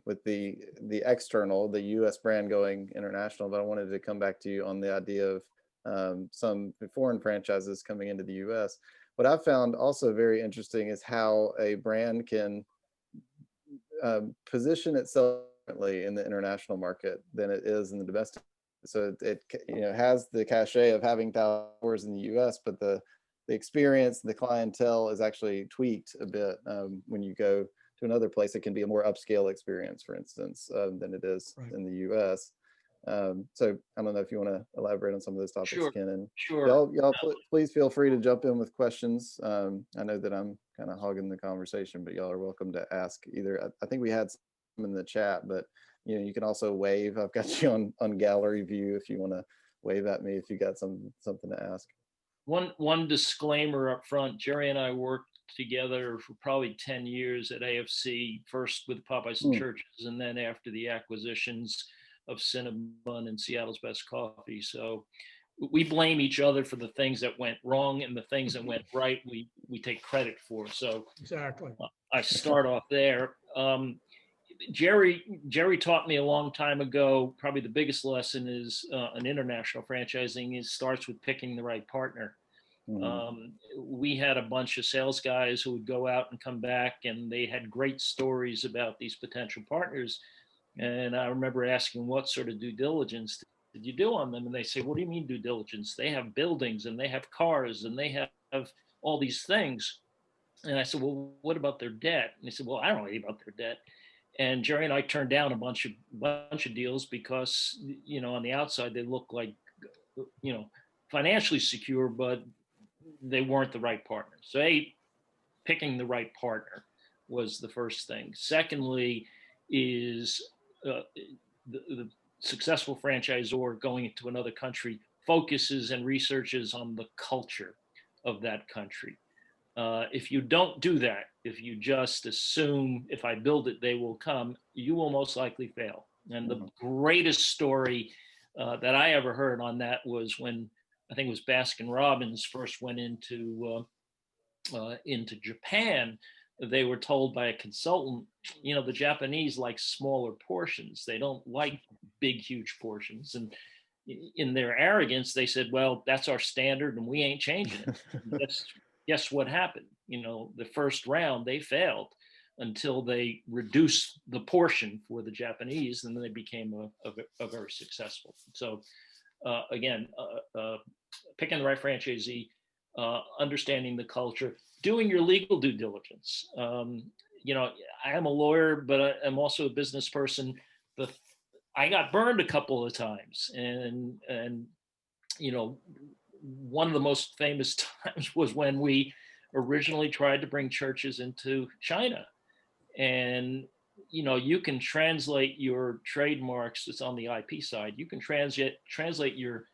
with the external, the U.S. brand going international. But I wanted to come back to you on the idea of some foreign franchises coming into the U.S. What I've found also very interesting is how a brand can position itself differently in the international market than it is in the domestic. So it has the cachet of having towers in the U.S., but the experience, the clientele is actually tweaked a bit when you go to another place. It can be a more upscale experience, for instance, than it is in the U.S. So I don't know if you want to elaborate on some of those topics, Sure. Ken, and Sure. y'all please feel free to jump in with questions. I know that I'm kind of hogging the conversation, but y'all are welcome to ask either. I think we had some in the chat, but you can also wave. I've got you on gallery view if you want to wave at me if you got something to ask. One disclaimer up front, Jerry and I worked together for probably 10 years at AFC, first with Popeyes and Churches, and then after the acquisitions of Cinnabon and Seattle's Best Coffee. So we blame each other for the things that went wrong, and the things that went right, we take credit for. So exactly. I start off there. Jerry taught me a long time ago, probably the biggest lesson is an international franchising starts with picking the right partner. We had a bunch of sales guys who would go out and come back, and they had great stories about these potential partners. And I remember asking, what sort of due diligence did you do on them? And they say, what do you mean due diligence? They have buildings and they have cars and they have all these things. And I said, well, what about their debt? And he said, well, I don't know anything about their debt. And Jerry and I turned down a bunch of deals because, on the outside, they look like, financially secure, but they weren't the right partner. So picking the right partner was the first thing. Secondly is the successful franchisor going into another country focuses and researches on the culture of that country. If you don't do that, if you just assume if I build it, they will come, you will most likely fail. And the greatest story that I ever heard on that was when I think it was Baskin Robbins first went into Japan. They were told by a consultant, the Japanese like smaller portions. They don't like big, huge portions. And in their arrogance, they said, well, that's our standard and we ain't changing it. Guess what happened? The first round, they failed until they reduced the portion for the Japanese, and then they became a very successful. So again, picking the right franchisee, understanding the culture, doing your legal due diligence. I am a lawyer, but I'm also a business person. I got burned a couple of times, and one of the most famous times was when we originally tried to bring churches into China. And, you can translate your trademarks, it's on the IP side, you can translate your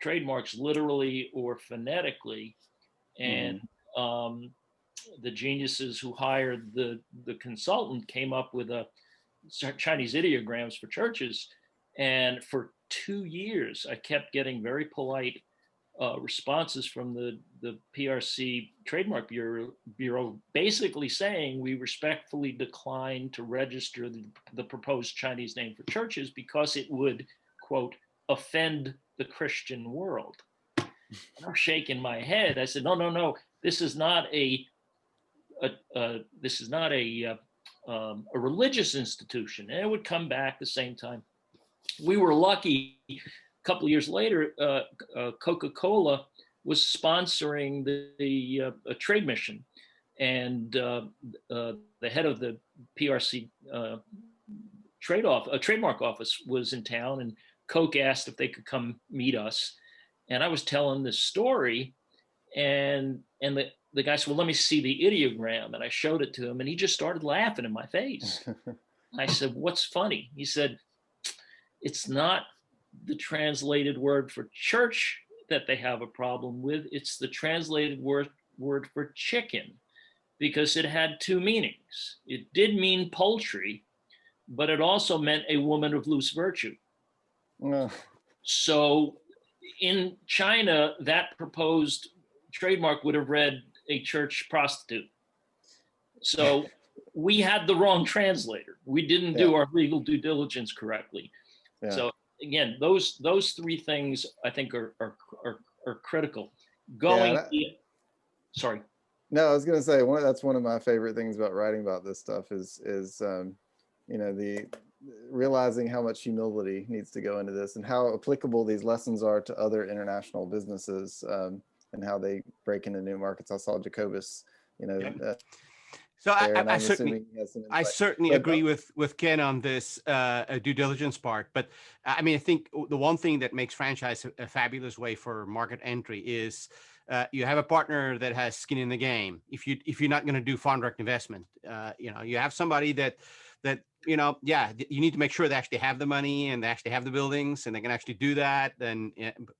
trademarks literally or phonetically. And the geniuses who hired the consultant came up with a Chinese ideograms for churches. And for 2 years, I kept getting very polite responses from the PRC Trademark Bureau, basically saying we respectfully decline to register the proposed Chinese name for churches because it would, quote, offend the Christian world. And I'm shaking my head. I said, no, this is not a religious institution. And it would come back the same time. We were lucky. A couple of years later, Coca-Cola was sponsoring the trade mission, and the head of the PRC trademark office was in town, and Coke asked if they could come meet us. And I was telling this story, and the guy said, well, let me see the ideogram. And I showed it to him, and he just started laughing in my face. I said, what's funny? He said, it's not the translated word for church that they have a problem with. It's the translated word for chicken, because it had two meanings. It did mean poultry, but it also meant a woman of loose virtue. So in China, that proposed trademark would have read a church prostitute. So we had the wrong translator. We didn't do our legal due diligence correctly. So again, those three things I think are critical. Sorry. No, I was going to say that's one of my favorite things about writing about this stuff is the realizing how much humility needs to go into this and how applicable these lessons are to other international businesses and how they break into new markets. I saw Jacobus, So I certainly agree with Ken on this due diligence part. But I mean, I think the one thing that makes franchise a fabulous way for market entry is you have a partner that has skin in the game. If you're not going to do foreign direct investment, you have somebody that you need to make sure they actually have the money and they actually have the buildings and they can actually do that.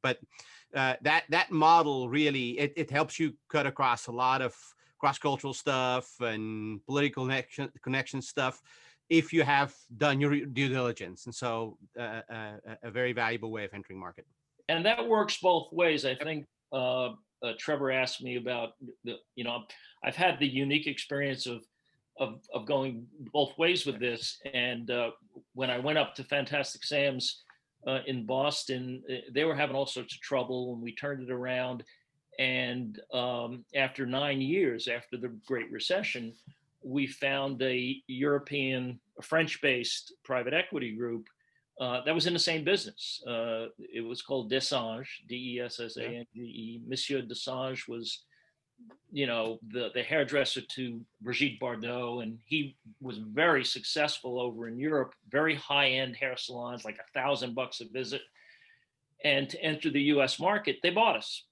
But that model really it helps you cut across a lot of cross-cultural stuff and political connection stuff if you have done your due diligence. And so a very valuable way of entering market. And that works both ways. I think Trevor asked me about I've had the unique experience of going both ways with this. And when I went up to Fantastic Sam's in Boston, they were having all sorts of trouble and we turned it around. And after 9 years, after the Great Recession, we found a European, French-based private equity group that was in the same business. It was called Dessange, D-E-S-S-A-N-G-E. Monsieur Dessange was, the hairdresser to Brigitte Bardot, and he was very successful over in Europe, very high-end hair salons, like $1,000 a visit. And to enter the US market, they bought us.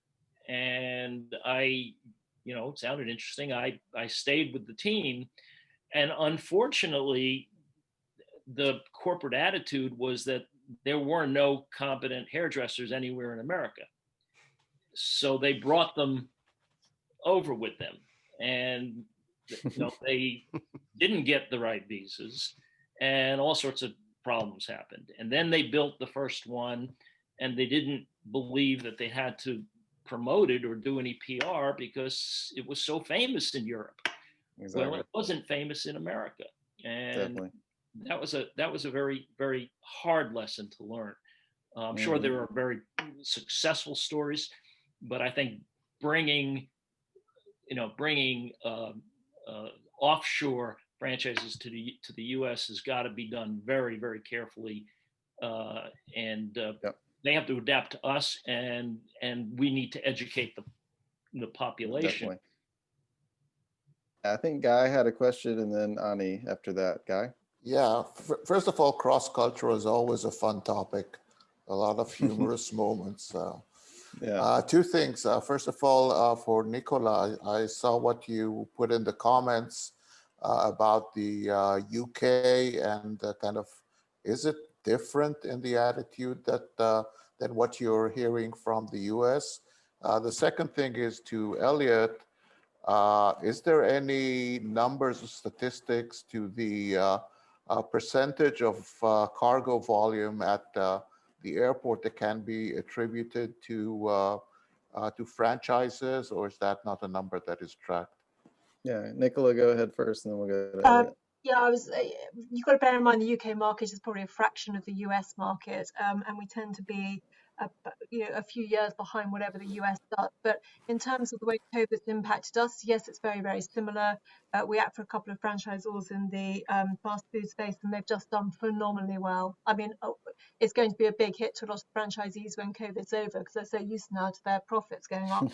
And it sounded interesting. I stayed with the team. And unfortunately, the corporate attitude was that there were no competent hairdressers anywhere in America. So they brought them over with them. And they didn't get the right visas and all sorts of problems happened. And then they built the first one and they didn't believe that they had to promote it or do any PR because it was so famous in Europe. Exactly. Well, it wasn't famous in America. And definitely. That was a very, very hard lesson to learn. I'm sure there are very successful stories, but I think bringing offshore franchises to the U.S. has got to be done very, very carefully, they have to adapt to us, and we need to educate the population. Definitely. I think Guy had a question, and then Ani after that. Guy? Yeah. First of all, cross-cultural is always a fun topic. A lot of humorous moments. Two things. First of all, for Nicola, I saw what you put in the comments about the UK and kind of, is it different in the attitude than what you're hearing from the US? The second thing is to Elliott. Is there any numbers or statistics to the percentage of cargo volume at the airport that can be attributed to franchises, or is that not a number that is tracked? Yeah, Nicola, go ahead first, and then we'll go to Elliott. Yeah, you've got to bear in mind the UK market is probably a fraction of the US market, and we tend to be a few years behind whatever the US does. But in terms of the way COVID's impacted us, yes, it's very, very similar. We act for a couple of franchisors in the fast food space, and they've just done phenomenally well. I mean, it's going to be a big hit to a lot of franchisees when COVID's over because they're so used now to their profits going up.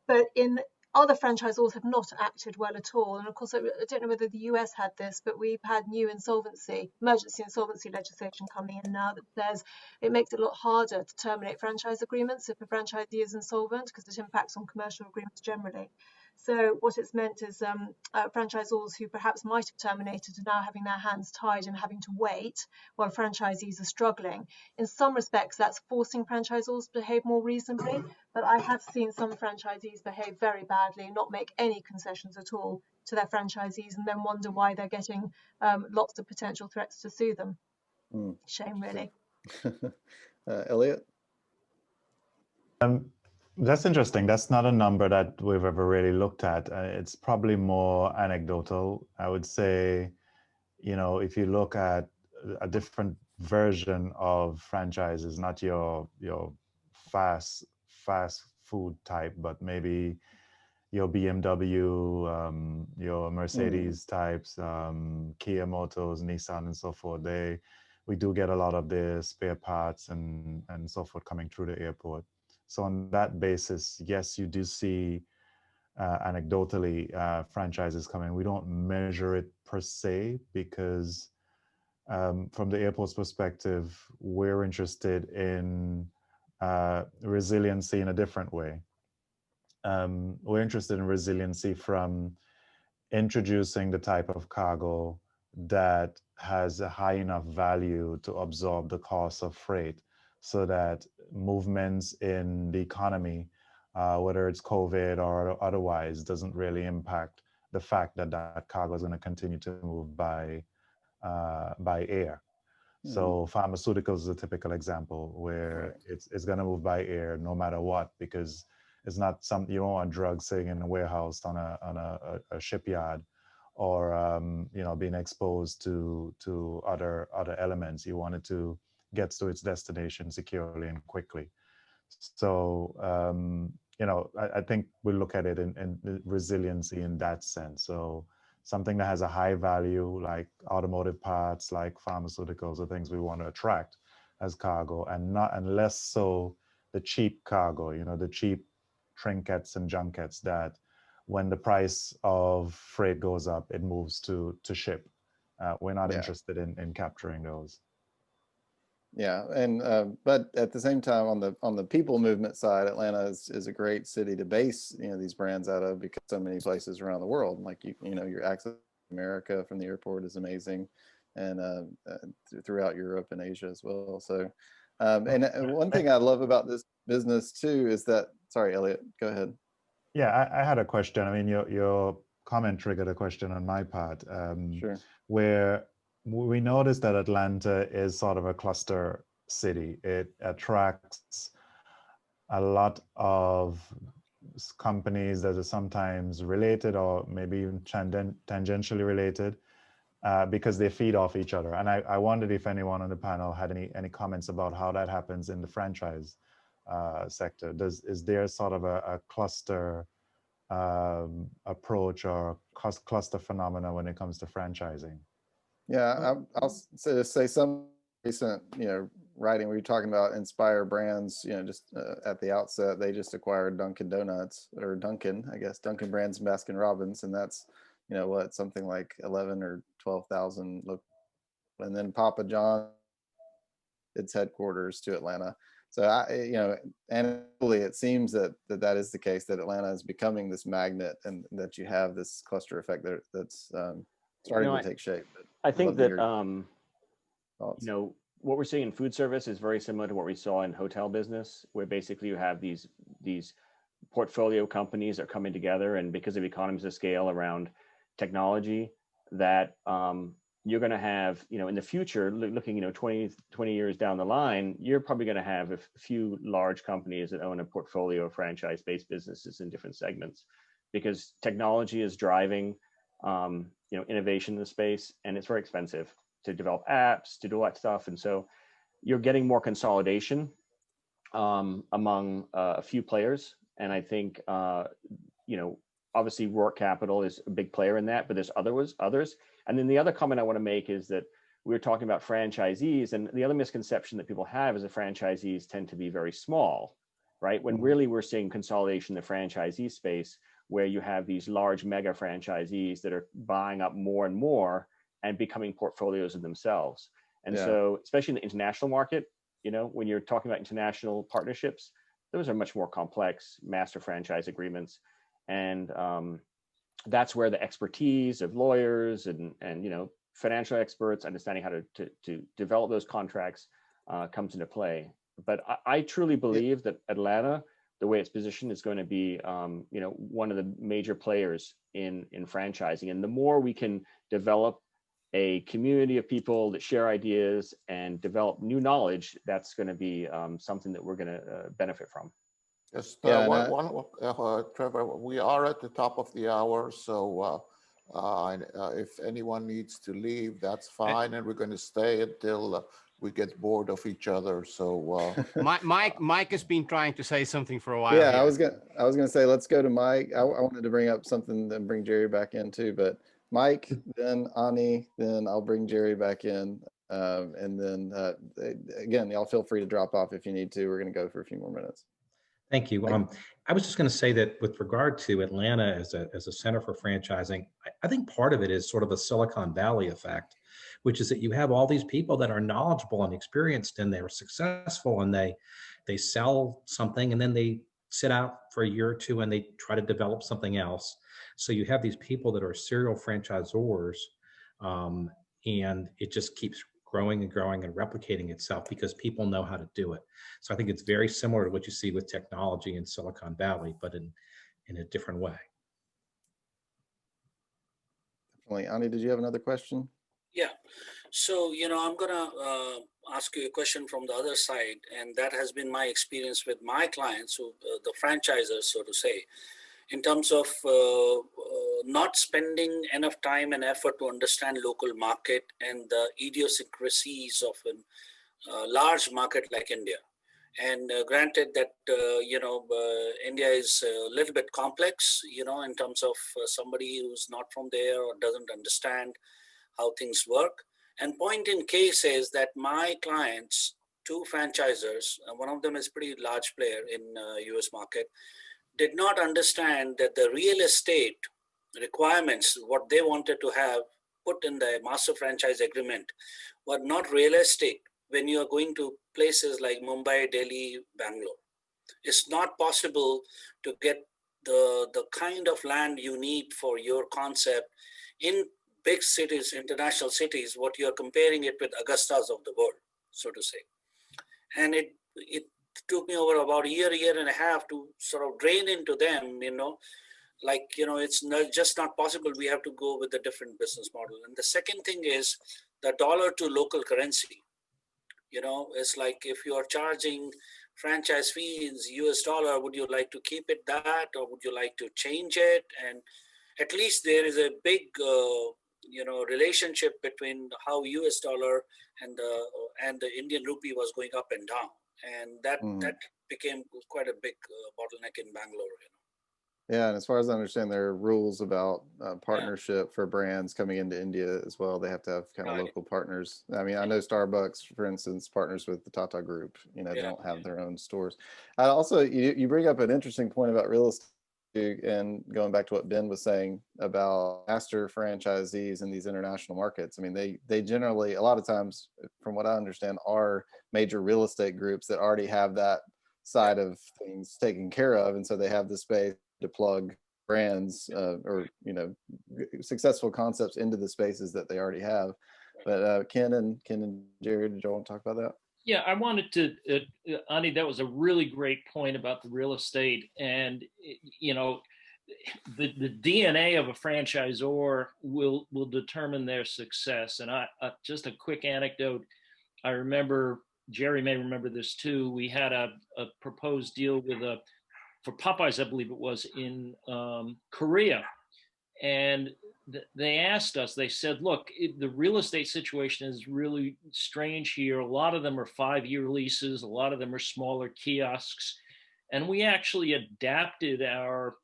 But in other franchisors have not acted well at all. And of course, I don't know whether the US had this, but we've had new emergency insolvency legislation coming in now that says it makes it a lot harder to terminate franchise agreements if a franchisee is insolvent because it impacts on commercial agreements generally. So what it's meant is franchisors who perhaps might have terminated are now having their hands tied and having to wait while franchisees are struggling. In some respects, that's forcing franchisors to behave more reasonably, but I have seen some franchisees behave very badly and not make any concessions at all to their franchisees and then wonder why they're getting lots of potential threats to sue them. Shame, really. Elliott? That's interesting. That's not a number that we've ever really looked at. It's probably more anecdotal. I would say, if you look at a different version of franchises, not your fast food type, but maybe your BMW, your Mercedes types, Kia Motors, Nissan, and so forth. We do get a lot of the spare parts and so forth coming through the airport. So on that basis, yes, you do see anecdotally franchises come in. We don't measure it per se because from the airport's perspective, we're interested in resiliency in a different way. We're interested in resiliency from introducing the type of cargo that has a high enough value to absorb the cost of freight so that movements in the economy, whether it's COVID or otherwise, doesn't really impact the fact that that cargo is going to continue to move by air. So pharmaceuticals is a typical example where it's going to move by air no matter what, because it's not you don't want drugs sitting in a warehouse on a shipyard, or being exposed to other elements. You want it to get to its destination securely and quickly. So I think we look at it in resiliency in that sense. So something that has a high value, like automotive parts, like pharmaceuticals, are things we want to attract as cargo, and less so the cheap cargo, the cheap trinkets and junkets that when the price of freight goes up, it moves to ship. We're not interested in capturing those. Yeah, and but at the same time, on the people movement side, Atlanta is a great city to base these brands out of, because so many places around the world, like your access to America from the airport is amazing, and throughout Europe and Asia as well. So, and one thing I love about this business too is that. Sorry, Elliott, go ahead. Yeah, I had a question. I mean, your comment triggered a question on my part. Sure. Where we noticed that Atlanta is sort of a cluster city. It attracts a lot of companies that are sometimes related or maybe even tangentially related because they feed off each other. And I wondered if anyone on the panel had any comments about how that happens in the franchise sector. Is there sort of a cluster approach or cluster phenomena when it comes to franchising? Yeah, I'll say some recent, writing where you're talking about Inspire Brands, just at the outset, they just acquired Dunkin' Donuts, or Dunkin', I guess, Dunkin' Brands and Baskin Robbins, and that's, something like 11 or 12,000. And then Papa John, its headquarters to Atlanta. So anecdotally, it seems that is the case, that Atlanta is becoming this magnet, and that you have this cluster effect that's starting to take shape. I think that what we're seeing in food service is very similar to what we saw in hotel business, where basically you have these portfolio companies that are coming together, and because of economies of scale around technology, that you're going to have, in the future, looking, 20 years down the line, you're probably going to have a few large companies that own a portfolio of franchise-based businesses in different segments, because technology is driving, innovation in the space, and it's very expensive to develop apps, to do all that stuff. And so you're getting more consolidation among a few players. And I think, obviously Rourke Capital is a big player in that, but there's others. And then the other comment I want to make is that we were talking about franchisees, and the other misconception that people have is that franchisees tend to be very small, right? When really we're seeing consolidation in the franchisee space, where you have these large mega franchisees that are buying up more and more and becoming portfolios of themselves. And so, especially in the international market, when you're talking about international partnerships, those are much more complex master franchise agreements. And that's where the expertise of lawyers and financial experts understanding how to develop those contracts comes into play. But I truly believe that Atlanta, the way it's positioned, is going to be one of the major players in franchising. And the more we can develop a community of people that share ideas and develop new knowledge, that's going to be something that we're going to benefit from. Just Trevor, we are at the top of the hour, so if anyone needs to leave, that's fine, and we're going to stay until we get bored of each other. So Mike has been trying to say something for a while. Yeah, here. I was gonna say, let's go to Mike. I wanted to bring up something and bring Jerry back in too, but Mike, then Ani, then I'll bring Jerry back in, and then again, y'all feel free to drop off if you need to. We're gonna go for a few more minutes. Thank you. I was just going to say that with regard to Atlanta as a center for franchising, I think part of it is sort of a Silicon Valley effect, which is that you have all these people that are knowledgeable and experienced, and they're successful, and they sell something, and then they sit out for a year or two and they try to develop something else. So you have these people that are serial franchisors, and it just keeps growing and growing and replicating itself because people know how to do it. So I think it's very similar to what you see with technology in Silicon Valley, but in a different way. Definitely. Ani, did you have another question? Yeah. So, I'm going to ask you a question from the other side, and that has been my experience with my clients, who, the franchisers, so to say, in terms of not spending enough time and effort to understand local market and the idiosyncrasies of a large market like India. And granted that, India is a little bit complex, in terms of somebody who's not from there or doesn't understand how things work. And point in case is that my clients, two franchisors, one of them is a pretty large player in US market, did not understand that the real estate requirements, what they wanted to have put in the master franchise agreement, were not realistic when you are going to places like Mumbai, Delhi, Bangalore. It's not possible to get the kind of land you need for your concept in big cities, international cities, what you're comparing it with Augustas of the world, so to say. And it took me over about a year and a half to sort of drain into them, it's just not possible. We have to go with a different business model. And the second thing is the dollar to local currency. It's like if you are charging franchise fees US dollar, would you like to keep it that, or would you like to change it? And at least there is a big, relationship between how US dollar and the Indian rupee was going up and down. And that became quite a big bottleneck in Bangalore. Yeah, and as far as I understand, there are rules about partnership for brands coming into India as well. They have to have kind of local partners. I mean, I know Starbucks, for instance, partners with the Tata Group. They don't have their own stores. Also, you bring up an interesting point about real estate, and going back to what Ben was saying about master franchisees in these international markets. I mean, they generally, a lot of times, from what I understand, are major real estate groups that already have that side of things taken care of, and so they have the space to plug brands or successful concepts into the spaces that they already have. But Ken and Jared, did you want to talk about that? Yeah, I wanted to, Ani, that was a really great point about the real estate. And, the DNA of a franchisor will determine their success. And just a quick anecdote. I remember, Jerry may remember this too. We had a proposed deal for Popeyes, I believe it was, in Korea. And they asked us, they said, look, the real estate situation is really strange here. A lot of them are 5-year leases. A lot of them are smaller kiosks. And we actually adapted our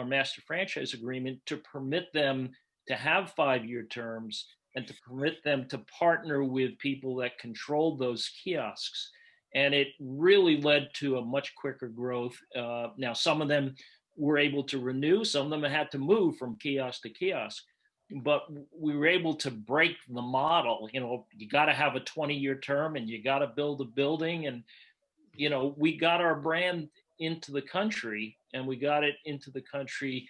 master franchise agreement to permit them to have 5-year terms and to permit them to partner with people that controlled those kiosks. And it really led to a much quicker growth. Now, some of them were able to renew, some of them had to move from kiosk to kiosk, but we were able to break the model. You got to have a 20-year term and you got to build a building. And, we got our brand into the country, and we got it into the country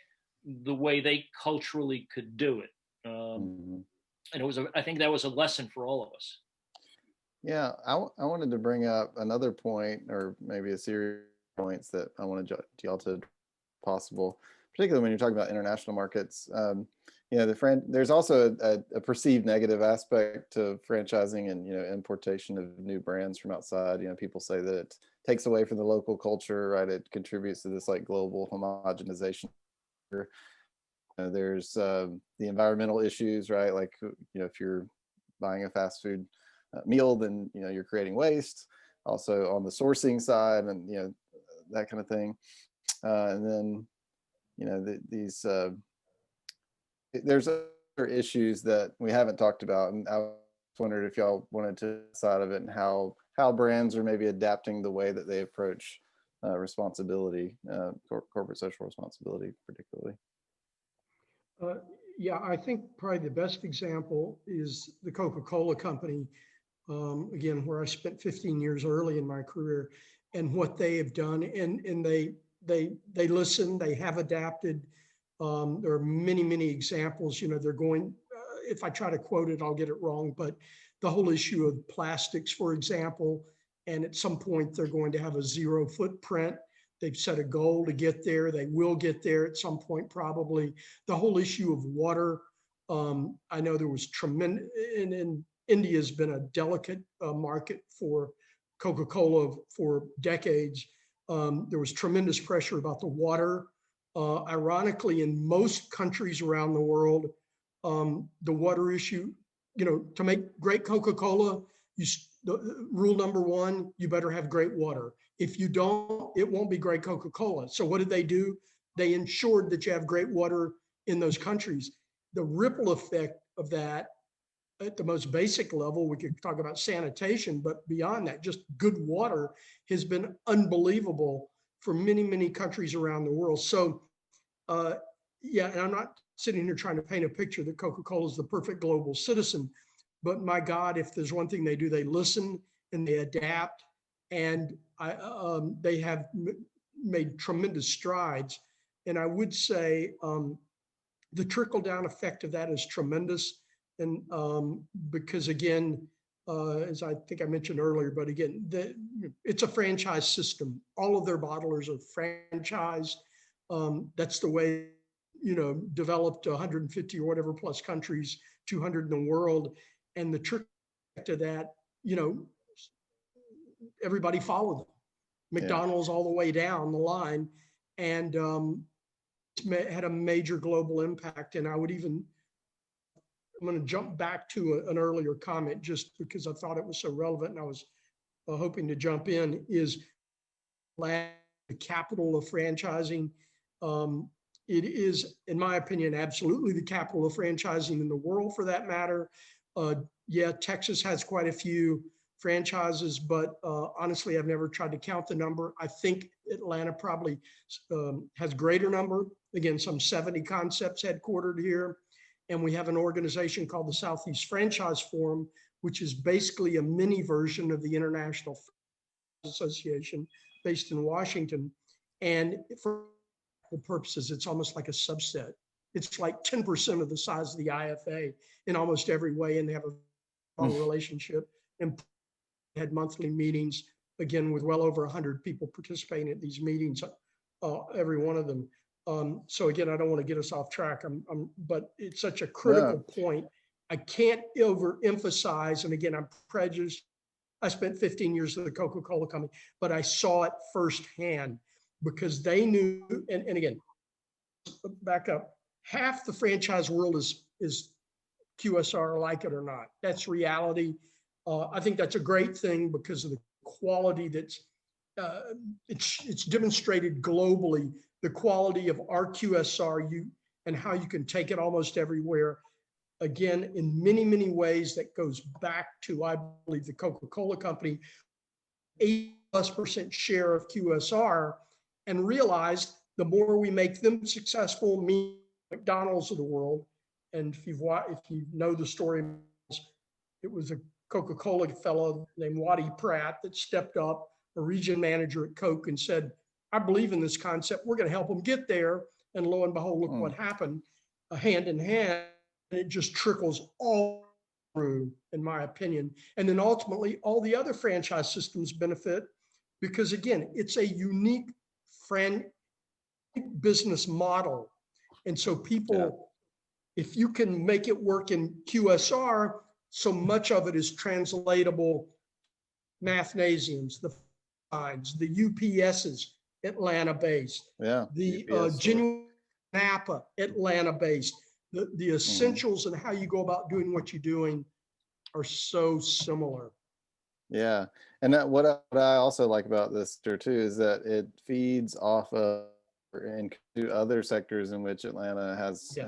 the way they culturally could do it. And I think that was a lesson for all of us. Yeah, I wanted to bring up another point, or maybe a series of points that I wanted y'all to possible, particularly when you're talking about international markets. There's also a perceived negative aspect to franchising and importation of new brands from outside. People say that it takes away from the local culture, right? It contributes to this like global homogenization. There's the environmental issues, right? Like if you're buying a fast food meal, then you're creating waste. Also on the sourcing side, and that kind of thing. And then there's other issues that we haven't talked about, and I wondered if y'all wanted to side of it, and how brands are maybe adapting the way that they approach responsibility, corporate social responsibility, particularly. Yeah, I think probably the best example is the Coca-Cola company, again, where I spent 15 years early in my career, and what they have done, and they listen, they have adapted. There are many examples. You know, they're going. If I try to quote it, I'll get it wrong. But the whole issue of plastics, for example, and at some point they're going to have a zero footprint. They've set a goal to get there. They will get there at some point, probably. The whole issue of water. I know there was tremendous, and India has been a delicate market for Coca-Cola for decades. There was tremendous pressure about the water. Ironically, in most countries around the world, the water issue, you know, to make great Coca-Cola, rule number one, you better have great water. If you don't, it won't be great Coca-Cola. So what did they do? They ensured that you have great water in those countries. The ripple effect of that at the most basic level, we could talk about sanitation, but beyond that, just good water has been unbelievable for many countries around the world. So yeah, and I'm not sitting here trying to paint a picture that Coca-Cola is the perfect global citizen, but my God, if there's one thing they do, they listen and they adapt, and they have made tremendous strides. And I would say the trickle-down effect of that is tremendous. And because again, as I think I mentioned earlier, but again, it's a franchise system. All of their bottlers are franchised. That's the way, you know, developed 150 or whatever plus countries, 200 in the world. And the trick to that, you know, everybody followed them. McDonald's all the way down the line, and had a major global impact. And I would even, I'm going to jump back to an earlier comment just because I thought it was so relevant and I was hoping to jump in, is the capital of franchising. It is, in my opinion, absolutely the capital of franchising in the world for that matter. Yeah, Texas has quite a few franchises, but honestly, I've never tried to count the number. I think Atlanta probably has greater number. Again, some 70 concepts headquartered here. And we have an organization called the Southeast Franchise Forum, which is basically a mini version of the International Association based in Washington. And for the purposes, it's almost like a subset. It's like 10% of the size of the IFA in almost every way, and they have a strong relationship and had monthly meetings, again, with well over 100 people participating at these meetings, every one of them. So again, I don't want to get us off track, but it's such a critical point. I can't overemphasize, and again, I'm prejudiced. I spent 15 years at the Coca-Cola company, but I saw it firsthand because they knew, and again, back up, half the franchise world is QSR, like it or not. That's reality. I think that's a great thing because of the quality that's, it's demonstrated globally, the quality of our QSR and how you can take it almost everywhere. Again, in many ways that goes back to, I believe, the Coca-Cola company, 80+% share of QSR, and realized the more we make them successful, me, McDonald's of the world, and if you know the story, it was a Coca-Cola fellow named Waddy Pratt that stepped up, a region manager at Coke, and said, I believe in this concept. We're going to help them get there. And lo and behold, look what happened, hand in hand. And it just trickles all through, in my opinion. And then ultimately, all the other franchise systems benefit because, again, it's a unique business model. And so people, if you can make it work in QSR, so much of it is translatable. Mathnasiums, the Fines, the UPSs, Atlanta-based. Yeah. The Genuine Napa, Atlanta-based. The essentials and how you go about doing what you're doing are so similar. Yeah, and what I also like about this too is that it feeds off of into other sectors in which Atlanta has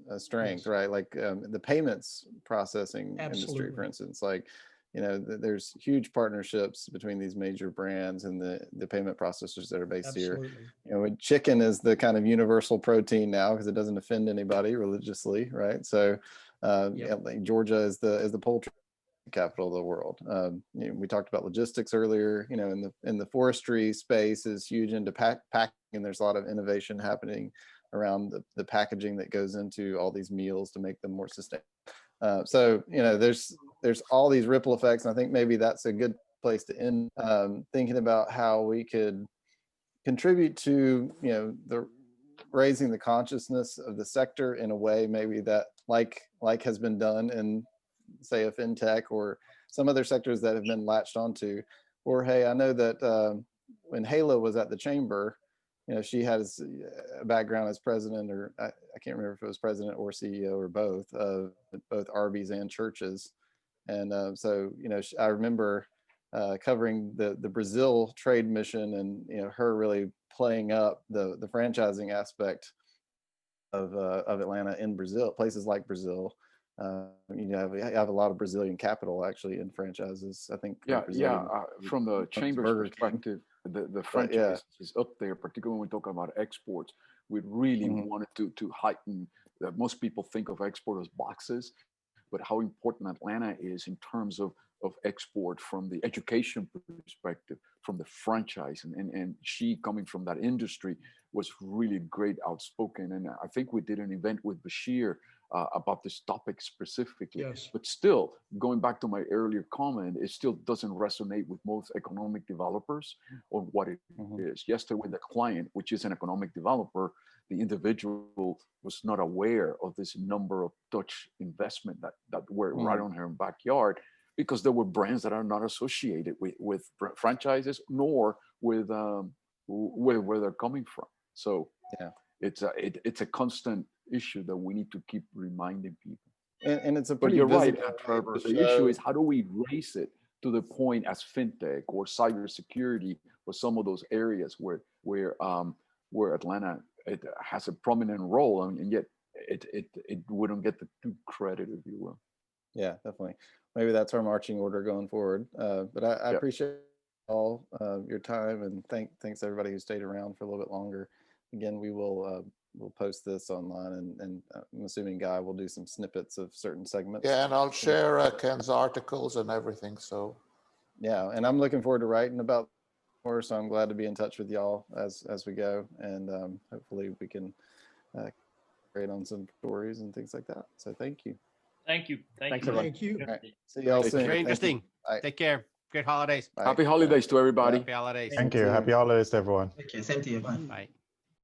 a strength, right? Like the payments processing industry, for instance. Like there's huge partnerships between these major brands and the payment processors that are based Absolutely. here. Chicken is the kind of universal protein now because it doesn't offend anybody religiously, right? So like Georgia is the poultry capital of the world. We talked about logistics earlier. In the forestry space is huge into packing, and there's a lot of innovation happening around the packaging that goes into all these meals to make them more sustainable. So there's all these ripple effects, and I think maybe that's a good place to end, thinking about how we could contribute to the raising the consciousness of the sector in a way maybe that like has been done in, say, a fintech or some other sectors that have been latched onto. Jorge, I know that when Hala was at the chamber, she has a background as president, or I can't remember if it was president or CEO or both Arby's and Churches. And so, I remember covering the Brazil trade mission, and her really playing up the franchising aspect of Atlanta in Brazil, places like Brazil. You have a lot of Brazilian capital actually in franchises. I think. From the chamber's perspective, the franchise is up there, particularly when we talk about exports. We really wanted to heighten that. Most people think of export as boxes, but how important Atlanta is in terms of export from the education perspective, from the franchise, and she, coming from that industry, was really great, outspoken. And I think we did an event with Bashir about this topic specifically. Yes. But still, going back to my earlier comment, it still doesn't resonate with most economic developers on what it is. Yesterday with the client, which is an economic developer, the individual was not aware of this number of Dutch investment that were right on her backyard, because there were brands that are not associated with franchises nor with where they're coming from. So it's a constant issue that we need to keep reminding people. And it's a but pretty you're right, visible Trevor. The issue is, how do we raise it to the point as fintech or cybersecurity or some of those areas where Atlanta has a prominent role, and yet it wouldn't get the due credit, if you will. Yeah, definitely. Maybe that's our marching order going forward. But I appreciate all your time, and thanks everybody who stayed around for a little bit longer. Again, we'll post this online, and I'm assuming Guy will do some snippets of certain segments. Yeah, and I'll share Ken's articles and everything. So yeah, and I'm looking forward to writing about more. So I'm glad to be in touch with y'all as we go, and hopefully we can create on some stories and things like that. So thank you. Thank you. Thanks, everyone. Thank you. All right. See y'all soon. Very interesting. Take care. Great holidays. Happy holidays to everybody. Happy holidays. Thank you. Happy holidays to everyone. Okay, same to you. Bye. Bye.